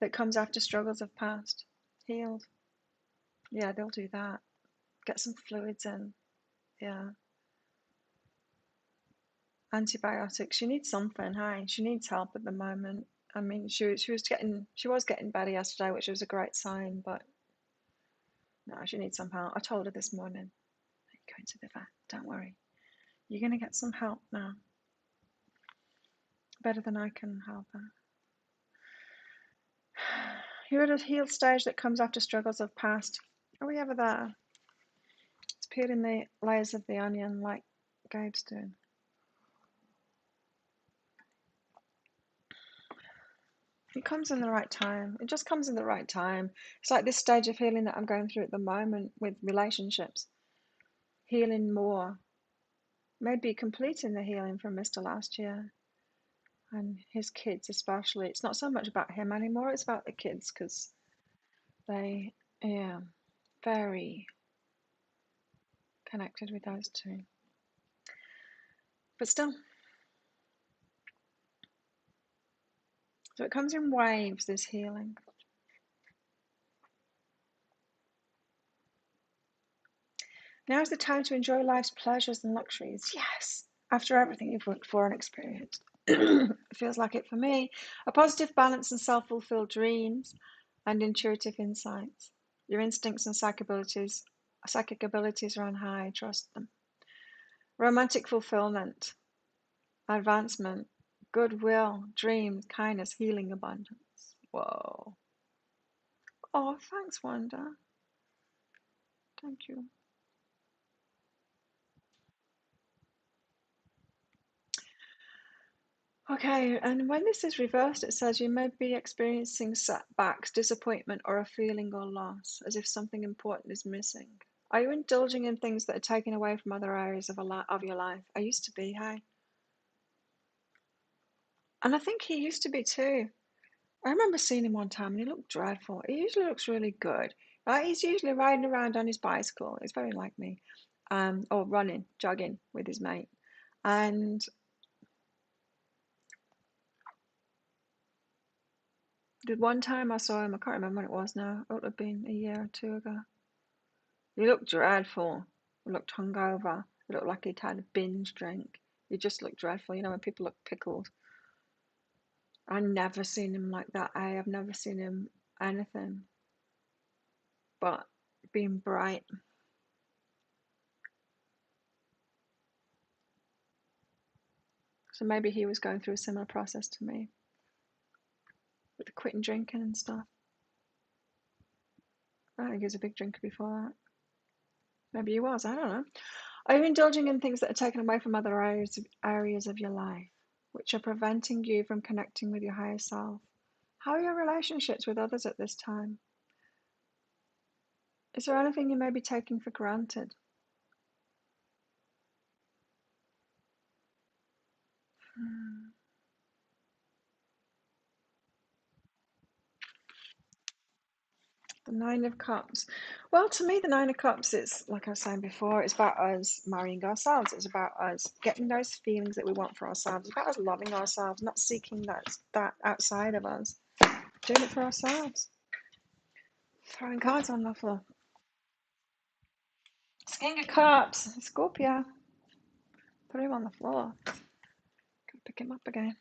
that comes after struggles have passed. Healed. Yeah, they'll do that. Get some fluids in. Yeah. Antibiotics. She needs something, hey? She needs help at the moment. I mean, she was getting better yesterday, which was a great sign, but no, she needs some help. I told her this morning, I'm going to the vet. Don't worry. You're going to get some help now. Better than I can help her. You're at a healed stage that comes after struggles have passed. Are we ever there? It's peeling the layers of the onion like Gabe's doing. It comes in the right time. It just comes in the right time. It's like this stage of healing that I'm going through at the moment with relationships. Healing more. Maybe completing the healing from Mr. last year. and his kids especially. It's not so much about him anymore, it's about the kids because they, yeah, very connected with those two. But still, so it comes in waves, this healing. Now is the time to enjoy life's pleasures and luxuries. Yes, after everything you've worked for and experienced. It feels like it for me. A positive balance and self-fulfilled dreams and intuitive insights. Your instincts and psychic abilities are on high. Trust them. Romantic fulfillment, advancement, goodwill, dreams, kindness, healing, abundance. Whoa. Oh, thanks, Wanda. Thank you. Okay, and when this is reversed, it says you may be experiencing setbacks, disappointment, or a feeling or loss, as if something important is missing. Are you indulging in things that are taken away from other areas of your life? I used to be, hey. And I think he used to be too. I remember seeing him one time and he looked dreadful. He usually looks really good. Right? He's usually riding around on his bicycle. It's very like me. Or running, jogging with his mate. And the one time I saw him, I can't remember when it was now. It would have been a year or two ago. He looked dreadful. He looked hungover. He looked like he'd had a binge drink. He just looked dreadful. You know, when people look pickled. I never seen him like that. I have never seen him anything but being bright. So maybe he was going through a similar process to me with the quitting drinking and stuff. I think he was a big drinker before that. Maybe he was. I don't know. Are you indulging in things that are taken away from other areas of your life, which are preventing you from connecting with your higher self? How are your relationships with others at this time? Is there anything you may be taking for granted? The Nine of Cups. Well, to me, the Nine of Cups, it's like I was saying before, it's about us marrying ourselves. It's about us getting those feelings that we want for ourselves. It's about us loving ourselves, not seeking that outside of us. Doing it for ourselves. Throwing cards on the floor. King of Cups, Scorpio. Put him on the floor. Gotta pick him up again.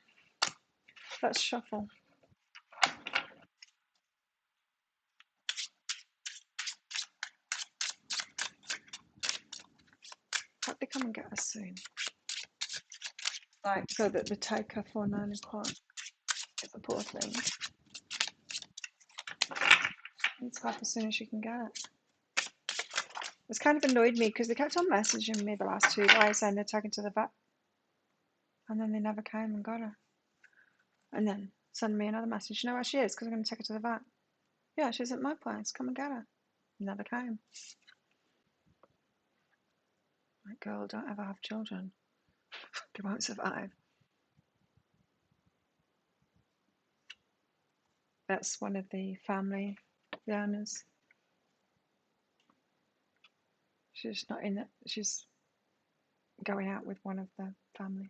Let's shuffle. Hope they come and get us soon. Like, so that the taker for 9 o'clock is the poor thing. Needs help as soon as she can get it. It's kind of annoyed me because they kept on messaging me the last 2 days saying they're taken to the vet. And then they never came and got her. And then send me another message. You know where she is? Because I'm going to take her to the vet. Yeah, she's at my place. Come and get her. Never came. Like, girl, don't ever have children. They won't survive. That's one of the family owners. She's not in it. She's going out with one of the family.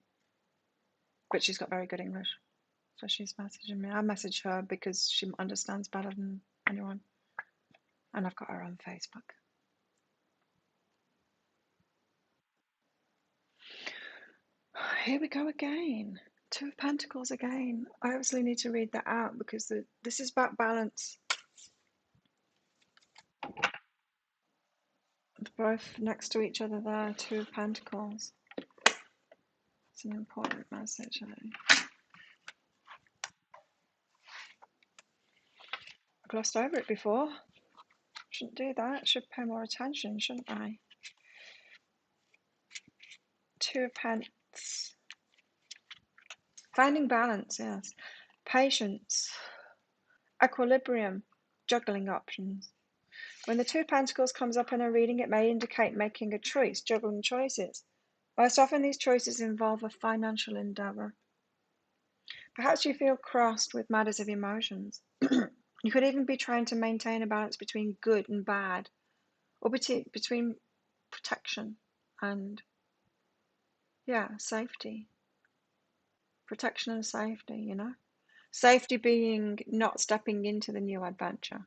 But she's got very good English. So she's messaging me. I message her because she understands better than anyone. And I've got her on Facebook. Here we go again. Two of Pentacles again. I obviously need to read that out because this is about balance. They're both next to each other there. Two of Pentacles. It's an important message. I glossed over it before. Shouldn't do that. Should pay more attention, shouldn't I? Two of Pence. Finding balance, yes. Patience. Equilibrium. Juggling options. When the Two of Pentacles comes up in a reading, it may indicate making a choice, juggling choices. Most often these choices involve a financial endeavour. Perhaps you feel crossed with matters of emotions. You could even be trying to maintain a balance between good and bad, or between protection and, yeah, safety. Protection and safety, you know? Safety being not stepping into the new adventure,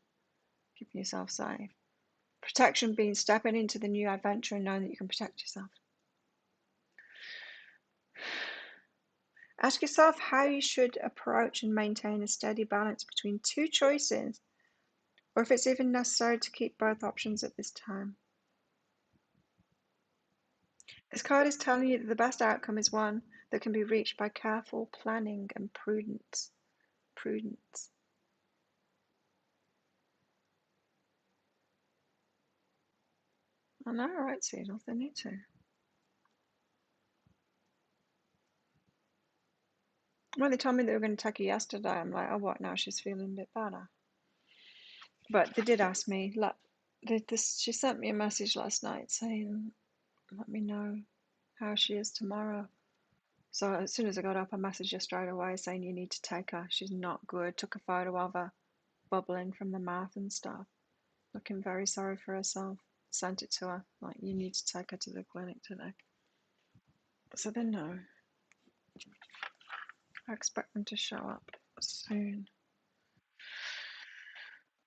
keeping yourself safe. Protection being stepping into the new adventure and knowing that you can protect yourself. Ask yourself how you should approach and maintain a steady balance between two choices, or if it's even necessary to keep both options at this time. This card is telling you that the best outcome is one that can be reached by careful planning and prudence. Prudence. I know, right, Cecil? They need to. Well, they told me they were going to take her yesterday. I'm like, oh, what? Now she's feeling a bit better. But they did ask me. She sent me a message last night saying, let me know how she is tomorrow. So as soon as I got up, I messaged her straight away saying, you need to take her. She's not good. Took a photo of her bubbling from the mouth and stuff, looking very sorry for herself. Sent it to her, like, you need to take her to the clinic today. So they know. I expect them to show up soon.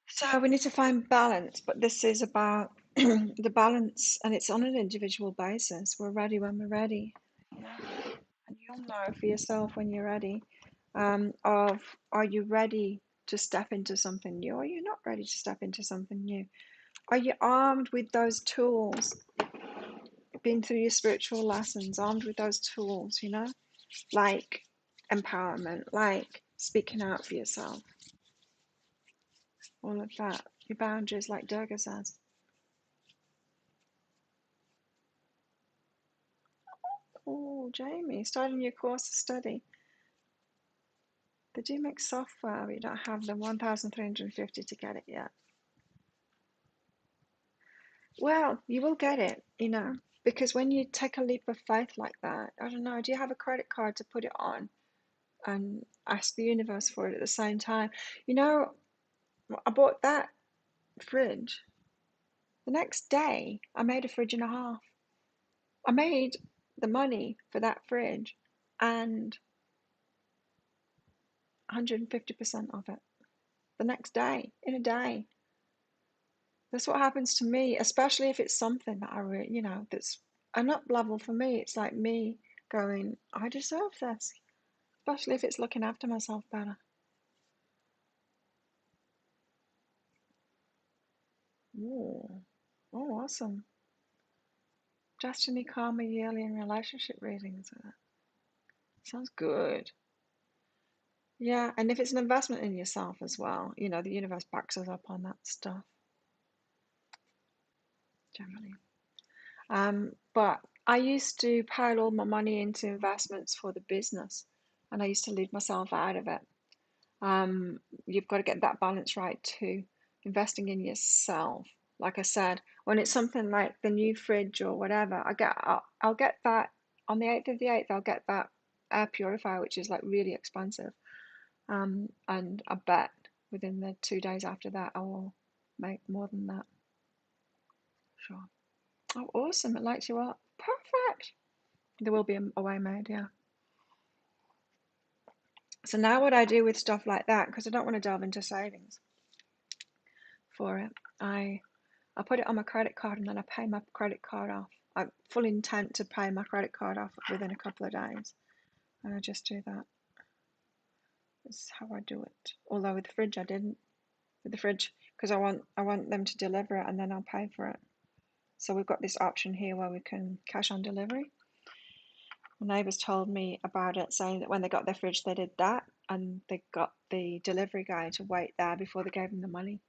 So we need to find balance, but this is about the balance, and it's on an individual basis. We're ready when we're ready, you know? And you'll know for yourself when you're ready. Of, are you ready to step into something new, or are you not ready to step into something new? Are you armed with those tools, been through your spiritual lessons, armed with those tools, you know, like empowerment, like speaking out for yourself, all of that, your boundaries, like Durga says. Oh, Jamie, starting your course of study. They do make software, but you don't have the 1,350 to get it yet. Well, you will get it, you know, because when you take a leap of faith like that, I don't know, do you have a credit card to put it on and ask the universe for it at the same time? You know, I bought that fridge. The next day, I made a fridge and a half. I made the money for that fridge and 150% of it the next day, in a day. That's what happens to me, especially if it's something that I really, you know, that's an up level for me. It's like me going, I deserve this, especially if it's looking after myself better. Ooh. Oh, awesome. Destiny, karma, yearly, and relationship readings. Sounds good. Yeah, and if it's an investment in yourself as well, you know, the universe backs us up on that stuff, generally. But I used to pile all my money into investments for the business, and I used to leave myself out of it. You've got to get that balance right too. Investing in yourself. Like I said, when it's something like the new fridge or whatever, I'll get that on the 8th of the 8th. I'll get that air purifier, which is like really expensive. And I bet within the 2 days after that, I will make more than that. Sure. Oh, awesome. It lights you up. Perfect. There will be a way made, yeah. So now what I do with stuff like that, because I don't want to delve into savings for it, I put it on my credit card and then I pay my credit card off. I full intent to pay my credit card off within a couple of days. And I just do that. This is how I do it. Although with the fridge I didn't. With the fridge, because I want them to deliver it and then I'll pay for it. So we've got this option here where we can cash on delivery. My neighbours told me about it, saying that when they got their fridge they did that and they got the delivery guy to wait there before they gave them the money.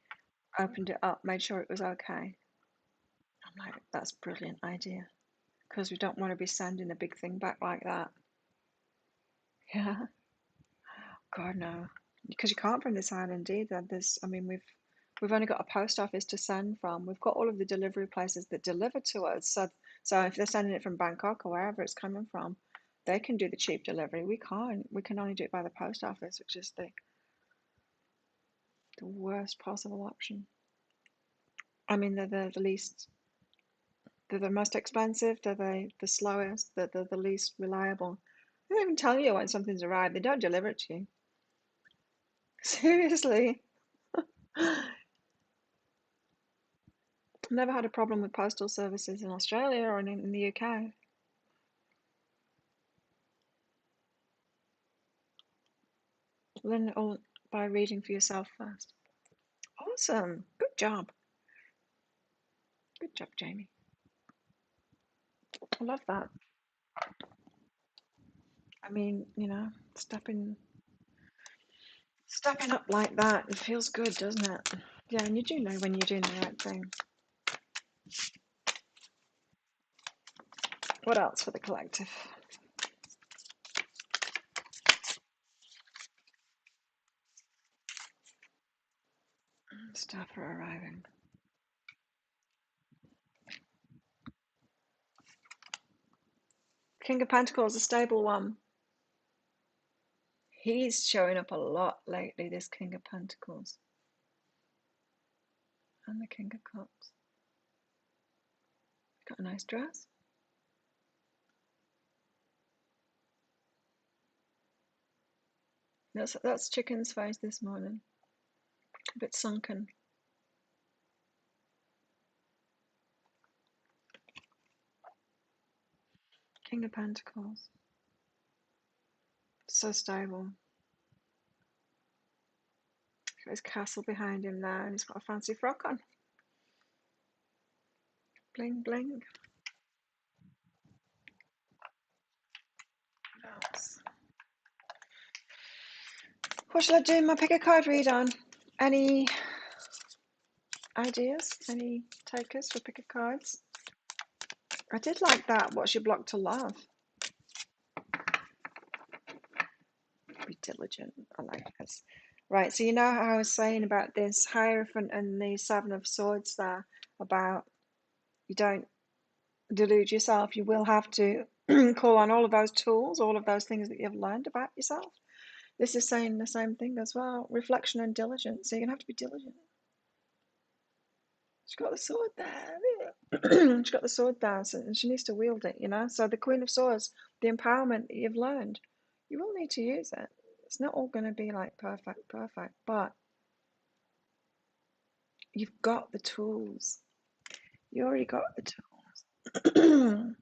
Opened it up, made sure it was okay. I'm like, that's a brilliant idea. Because we don't want to be sending a big thing back like that. Yeah, God no, because you can't from this island either. I mean, we've only got a post office to send from. We've got all of the delivery places that deliver to us. So if they're sending it from Bangkok or wherever it's coming from, They can do the cheap delivery. We can't. We can only do it by the post office, which is the worst possible option. I mean, they're the least, they're the most expensive, they're the slowest, they're the least reliable. They don't even tell you when something's arrived. They don't deliver it to you. Seriously. I've never had a problem with postal services in Australia or in the UK. Learn it all by reading for yourself first. Awesome. Good job. Good job, Jamie. I love that. I mean, stepping up like that, it feels good, doesn't it? Yeah, and you do know when you're doing the right thing. What else for the collective? Staff are arriving. King of Pentacles, a stable one. He's showing up a lot lately, this King of Pentacles. And the King of Cups. Got a nice dress. That's Chicken's face this morning. A bit sunken. King of Pentacles. So stable. He's got his castle behind him now, and he's got a fancy frock on. Bling, bling. What else? What shall I do my pick a card read on? Any ideas? Any takers for pick a cards? I did like that. What's your block to love? Be diligent. I like this. Right, so you know how I was saying about this Hierophant and the Seven of Swords there, about you don't delude yourself. You will have to call on all of those tools, all of those things that you've learned about yourself. This is saying the same thing as well. Reflection and diligence. So you're going to have to be diligent. She's got the sword there. She's got the sword there, and she needs to wield it, So the Queen of Swords, the empowerment that you've learned, you will need to use it. It's not all going to be like perfect, but you've got the tools. You already got the tools.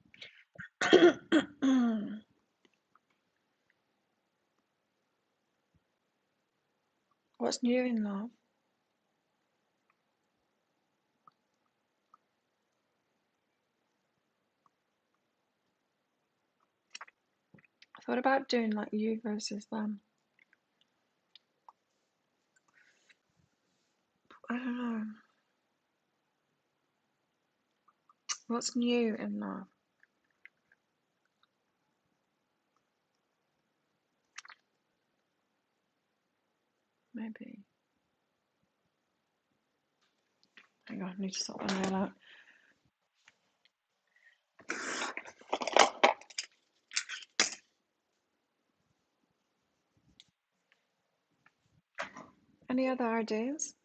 What's new in love? I thought about doing like you versus them. I don't know. What's new in love? Maybe. Hang on, I need to sort my nail out. Any other ideas?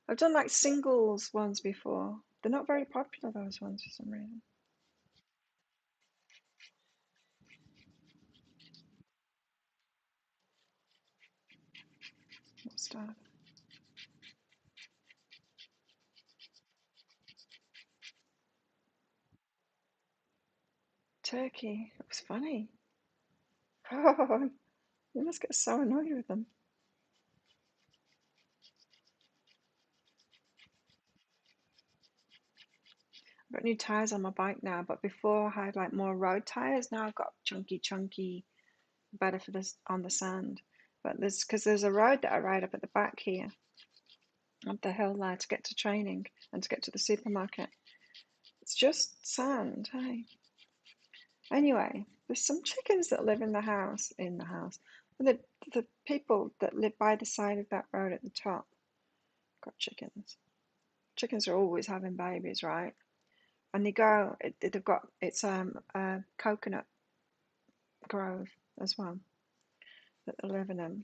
I've done like singles ones before. They're not very popular, those ones, for some reason. What's that? Turkey. It was funny. Oh, you must get so annoyed with them. I've got new tyres on my bike now, but before I had like more road tyres. Now I've got chunky, better for this on the sand. But there's a road that I ride up at the back here, up the hill there to get to training and to get to the supermarket. It's just sand, hey. Anyway, there's some chickens that live in the house. The people that live by the side of that road at the top got chickens. Chickens are always having babies, right? And they go, they've got, it's a coconut grove as well that they're living in.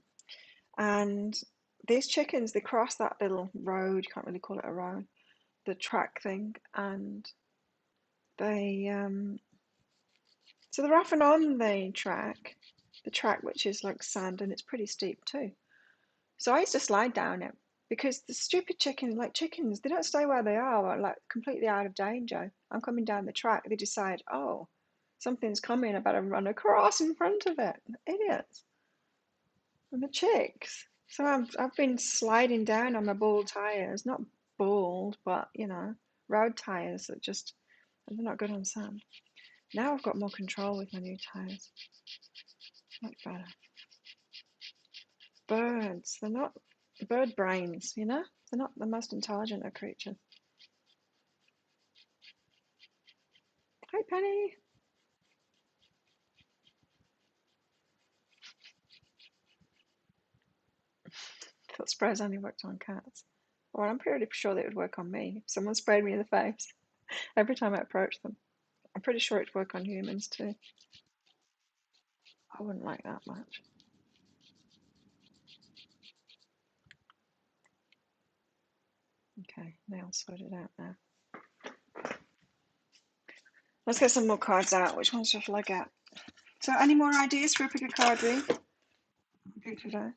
And these chickens, they cross that little road, you can't really call it a road, the track thing, and they, so they're often on the track which is like sand and it's pretty steep too. So I used to slide down it because the stupid chickens, like chickens, they don't stay where they are, like completely out of danger. I'm coming down the track, they decide, oh, something's coming, I better run across in front of it. Idiots. And the chicks. So I've been sliding down on my bald tires, not bald, but road tires that just they're not good on sand. Now I've got more control with my new tires. Much better. Birds, they're not bird brains, they're not the most intelligent of creatures. Hi, Penny. That sprays only worked on cats. Well, I'm pretty sure that it would work on me. If someone sprayed me in the face every time I approached them. I'm pretty sure it'd work on humans too. I wouldn't like that much. Okay, now I'll sort it out now. Let's get some more cards out. Which ones shall I get? So, any more ideas for a pick a card read? Okay, today.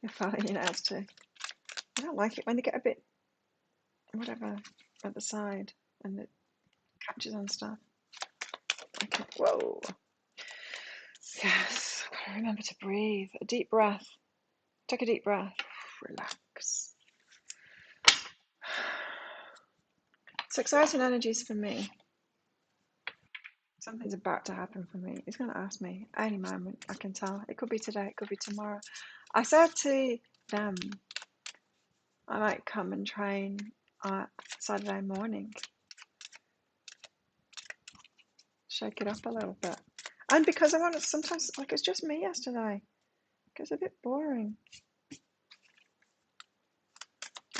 You're following your nails too. I don't like it when they get a bit whatever at the side and it catches on stuff. Okay, whoa. Yes, gotta remember to breathe. A deep breath. Take a deep breath. Relax. It's exciting energies for me. Something's about to happen for me. It's going to ask me any moment. I can tell. It could be today. It could be tomorrow. I said to them, I might come and train Saturday morning. Shake it up a little bit. And because I want to sometimes, like it's just me yesterday. It gets a bit boring.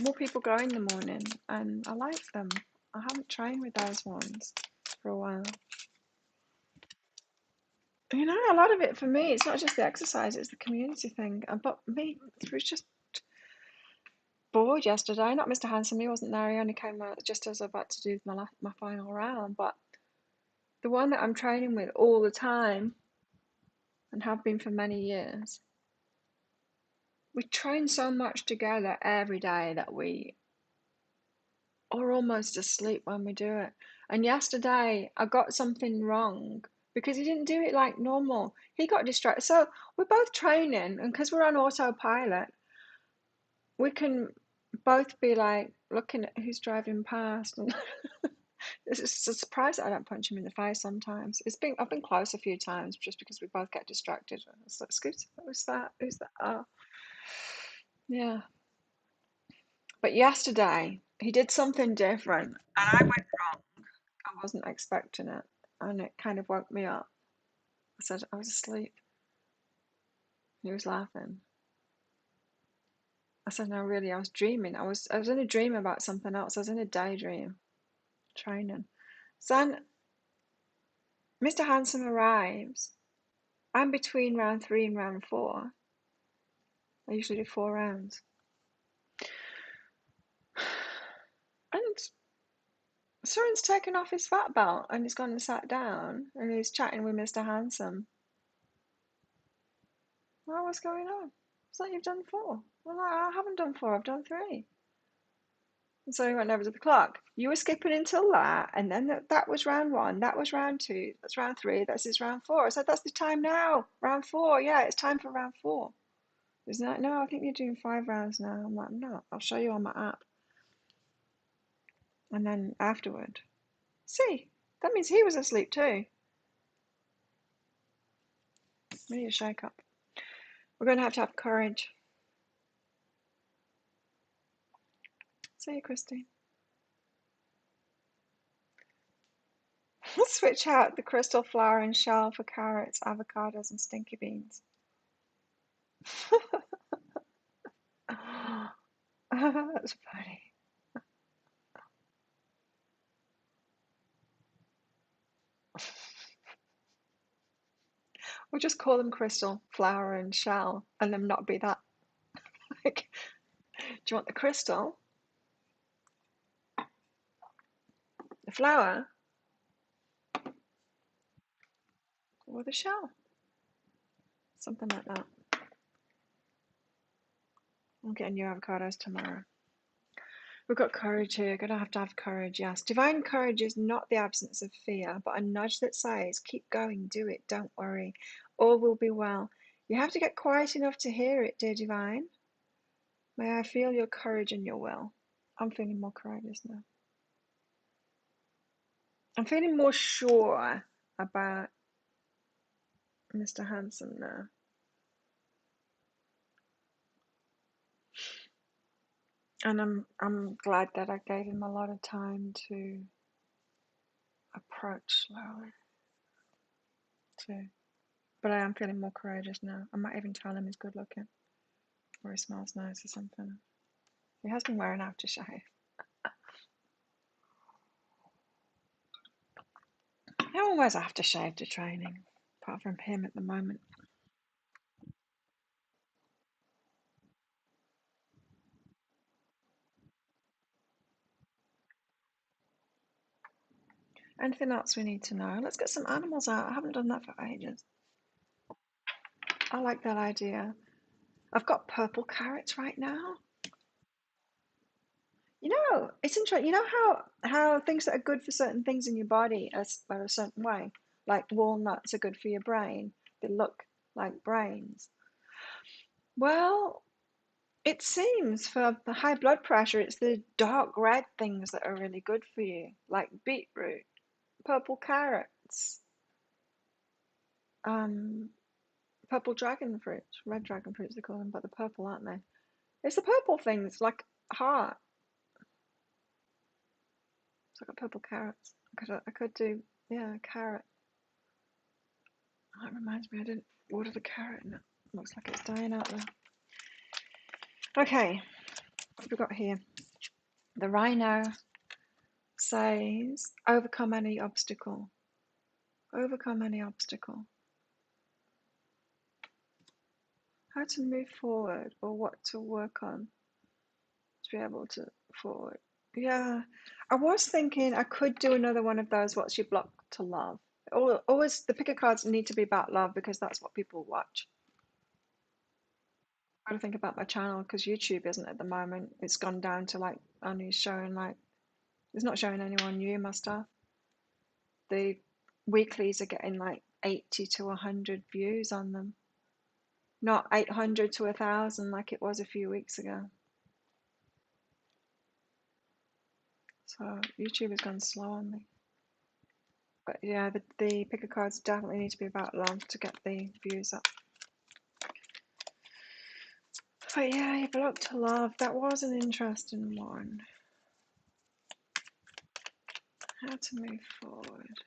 More people go in the morning and I like them. I haven't trained with those ones for a while. A lot of it for me, it's not just the exercise, it's the community thing. But me, it was just bored yesterday. Not Mr. Handsome, he wasn't there. He only came out just as I was about to do my final round. But the one that I'm training with all the time and have been for many years, we train so much together every day that we are almost asleep when we do it. And yesterday I got something wrong because he didn't do it like normal. He got distracted. So we're both training, and because we're on autopilot, we can both be like looking at who's driving past, and it's a surprise that I don't punch him in the face sometimes. I've been close a few times just because we both get distracted. It's like, Scooter, who's that? Who's that? Oh, yeah. But yesterday he did something different, and I went wrong. I wasn't expecting it, and it kind of woke me up. I said I was asleep. He was laughing. I said, no, really, I was dreaming. I was in a dream about something else. I was in a daydream training. So then Mr. Handsome arrives. I'm between round 3 and round 4. I usually do 4 rounds. And Soren's taken off his fat belt and he's gone and sat down and he's chatting with Mr. Handsome. Well, what's going on? It's like you've done 4. Well, I haven't done 4, I've done 3. And so he went over to the clock. You were skipping until that, and then that was round 1, that was round 2, that's round 3, that's his round 4. I said, that's the time now, round 4. Yeah, it's time for round 4. He's like, no, I think you're doing 5 rounds now. I'm like, no, I'll show you on my app. And then afterward, see, that means he was asleep too. We need a shake up. We're going to have courage. See you, Christine. Let's switch out the crystal flower and shell for carrots, avocados, and stinky beans. That's funny. We'll just call them crystal, flower, and shell, and them not be that. Like, do you want the crystal, the flower, or the shell? Something like that. I'm getting new avocados tomorrow. We've got courage here. Gonna have to have courage, yes. Divine courage is not the absence of fear, but a nudge that says, keep going, do it, don't worry. All will be well. You have to get quiet enough to hear it, dear Divine. May I feel your courage and your will. I'm feeling more courageous now. I'm feeling more sure about Mr. Hanson now. And I'm glad that I gave him a lot of time to approach slowly too. But I am feeling more courageous now. I might even tell him he's good looking or he smells nice or something. He has been wearing aftershave. No one wears aftershave to training, apart from him at the moment. Anything else we need to know? Let's get some animals out. I haven't done that for ages. I like that idea. I've got purple carrots right now. You know, it's interesting. You know how things that are good for certain things in your body are a certain way, like walnuts are good for your brain. They look like brains. Well, it seems for the high blood pressure, it's the dark red things that are really good for you, like beetroot, purple carrots, um, purple dragon fruits, red dragon fruits they call them, but the purple, aren't they? It's the purple things like heart. So I got purple carrots. I could do, yeah, carrot. That reminds me, I didn't water the carrot and it looks like it's dying out there. Okay, what have we got here? The rhino says, overcome any obstacle. Overcome any obstacle. How to move forward or what to work on to be able to forward. Yeah, I was thinking I could do another one of those, what's your block to love? Always, the picker cards need to be about love because that's what people watch. I got to think about my channel because YouTube isn't at the moment. It's gone down to like only showing like it's not showing anyone new my stuff. The weeklies are getting like 80 to 100 views on them, not 800 to 1,000 like it was a few weeks ago. So YouTube has gone slow on me. But yeah, the picker cards definitely need to be about love to get the views up. But yeah, your block to love, that was an interesting one. How to move forward.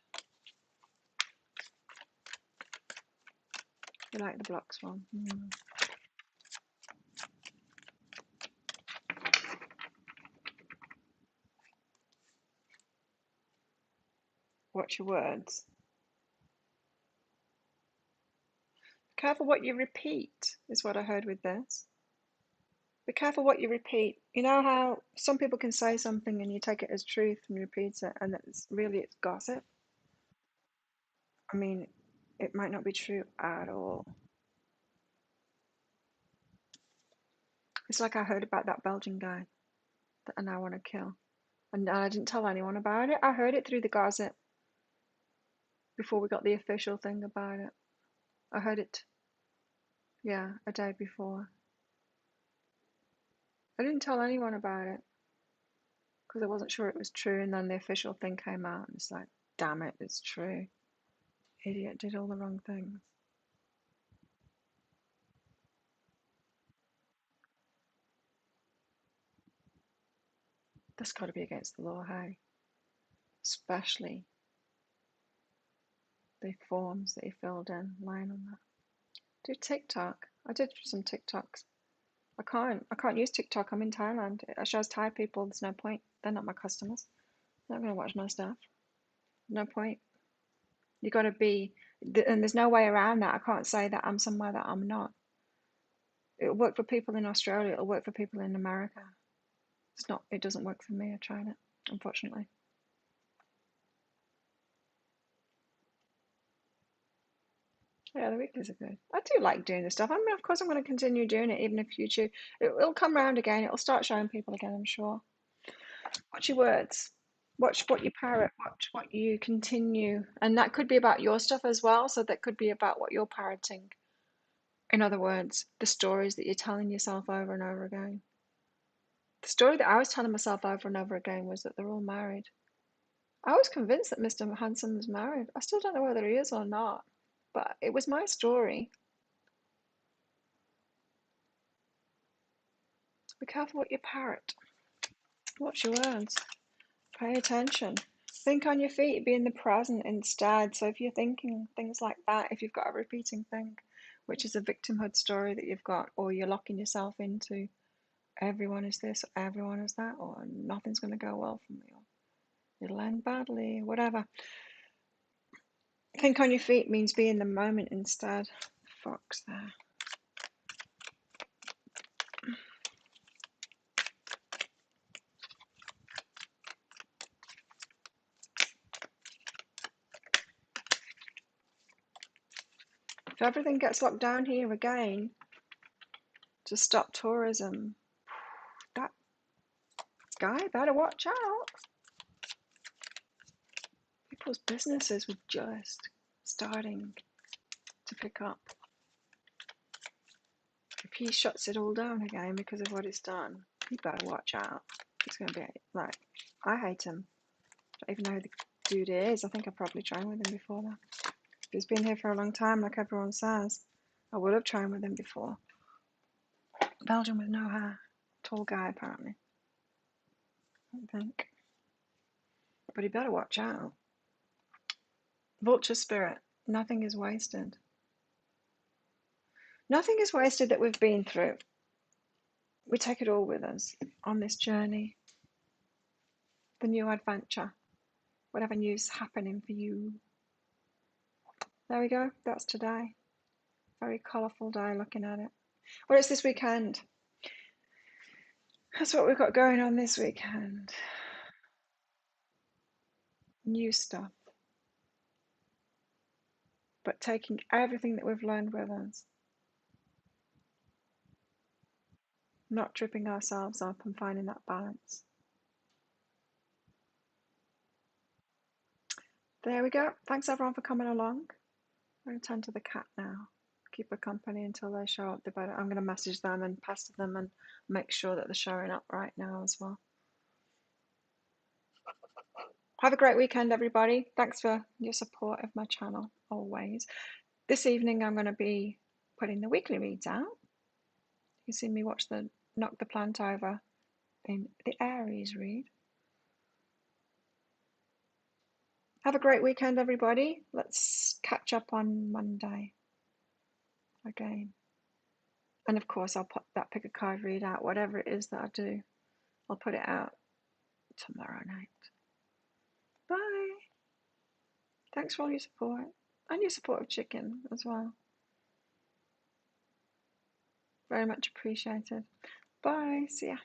You like the blocks one? Watch your words. Careful what you repeat, is what I heard with this. Be careful what you repeat. You know how some people can say something and you take it as truth and repeat it, and it's gossip. I mean, it might not be true at all. It's like I heard about that Belgian guy that I now want to kill. And I didn't tell anyone about it. I heard it through the gossip before we got the official thing about it. I heard it, yeah, a day before. I didn't tell anyone about it because I wasn't sure it was true. And then the official thing came out, and it's like, damn it, it's true. Idiot did all the wrong things. That's got to be against the law, hey? Especially the forms that he filled in, lying on that. Do TikTok. I did some TikToks. I can't use TikTok. I'm in Thailand. It shows Thai people. There's no point. They're not my customers. They're not going to watch my stuff. No point. You got to be, and there's no way around that. I can't say that I'm somewhere that I'm not. It'll work for people in Australia. It'll work for people in America. It's not. It doesn't work for me. I tried it, unfortunately. Yeah, the weeklies are good. I do like doing this stuff. I mean, of course, I'm going to continue doing it, even if YouTube. It'll come around again. It'll start showing people again, I'm sure. Watch your words. Watch what you parrot. Watch what you continue. And that could be about your stuff as well. So that could be about what you're parroting. In other words, the stories that you're telling yourself over and over again. The story that I was telling myself over and over again was that they're all married. I was convinced that Mr. Hanson was married. I still don't know whether he is or not, but it was my story. Be careful what you parrot. Watch your words. Pay attention. Think on your feet. Be in the present instead. So if you're thinking things like that, if you've got a repeating thing, which is a victimhood story that you've got, or you're locking yourself into everyone is this, or everyone is that, or nothing's going to go well for me, or it'll end badly, whatever. Think on your feet means be in the moment instead. Fox there. If everything gets locked down here again to stop tourism, that guy better watch out. People's businesses were just starting to pick up. If he shuts it all down again because of what it's done, you better watch out. It's going to be like, I hate him. I don't even know who the dude is. I think I probably trained with him before that. If he's been here for a long time, like everyone says, I would have trained with him before. Belgian with no hair. Tall guy, apparently. I think. But he better watch out. Vulture spirit. Nothing is wasted. Nothing is wasted that we've been through. We take it all with us on this journey. The new adventure. Whatever new's happening for you. There we go. That's today. Very colourful day looking at it. Well, it's this weekend. That's what we've got going on this weekend. New stuff. But taking everything that we've learned with us. Not tripping ourselves up and finding that balance. There we go. Thanks everyone for coming along. I'm going to turn to the cat now. Keep her company until they show up. I'm going to message them and pester them and make sure that they're showing up right now as well. Have a great weekend, everybody. Thanks for your support of my channel, always. This evening, I'm going to be putting the weekly reads out. You see me watch the Knock the Plant Over in the Aries read. Have a great weekend, everybody. Let's catch up on Monday again. And of course, I'll put that pick a card read out, whatever it is that I do. I'll put it out tomorrow night. Bye. Thanks for all your support and your support of Chicken as well. Very much appreciated. Bye. See ya.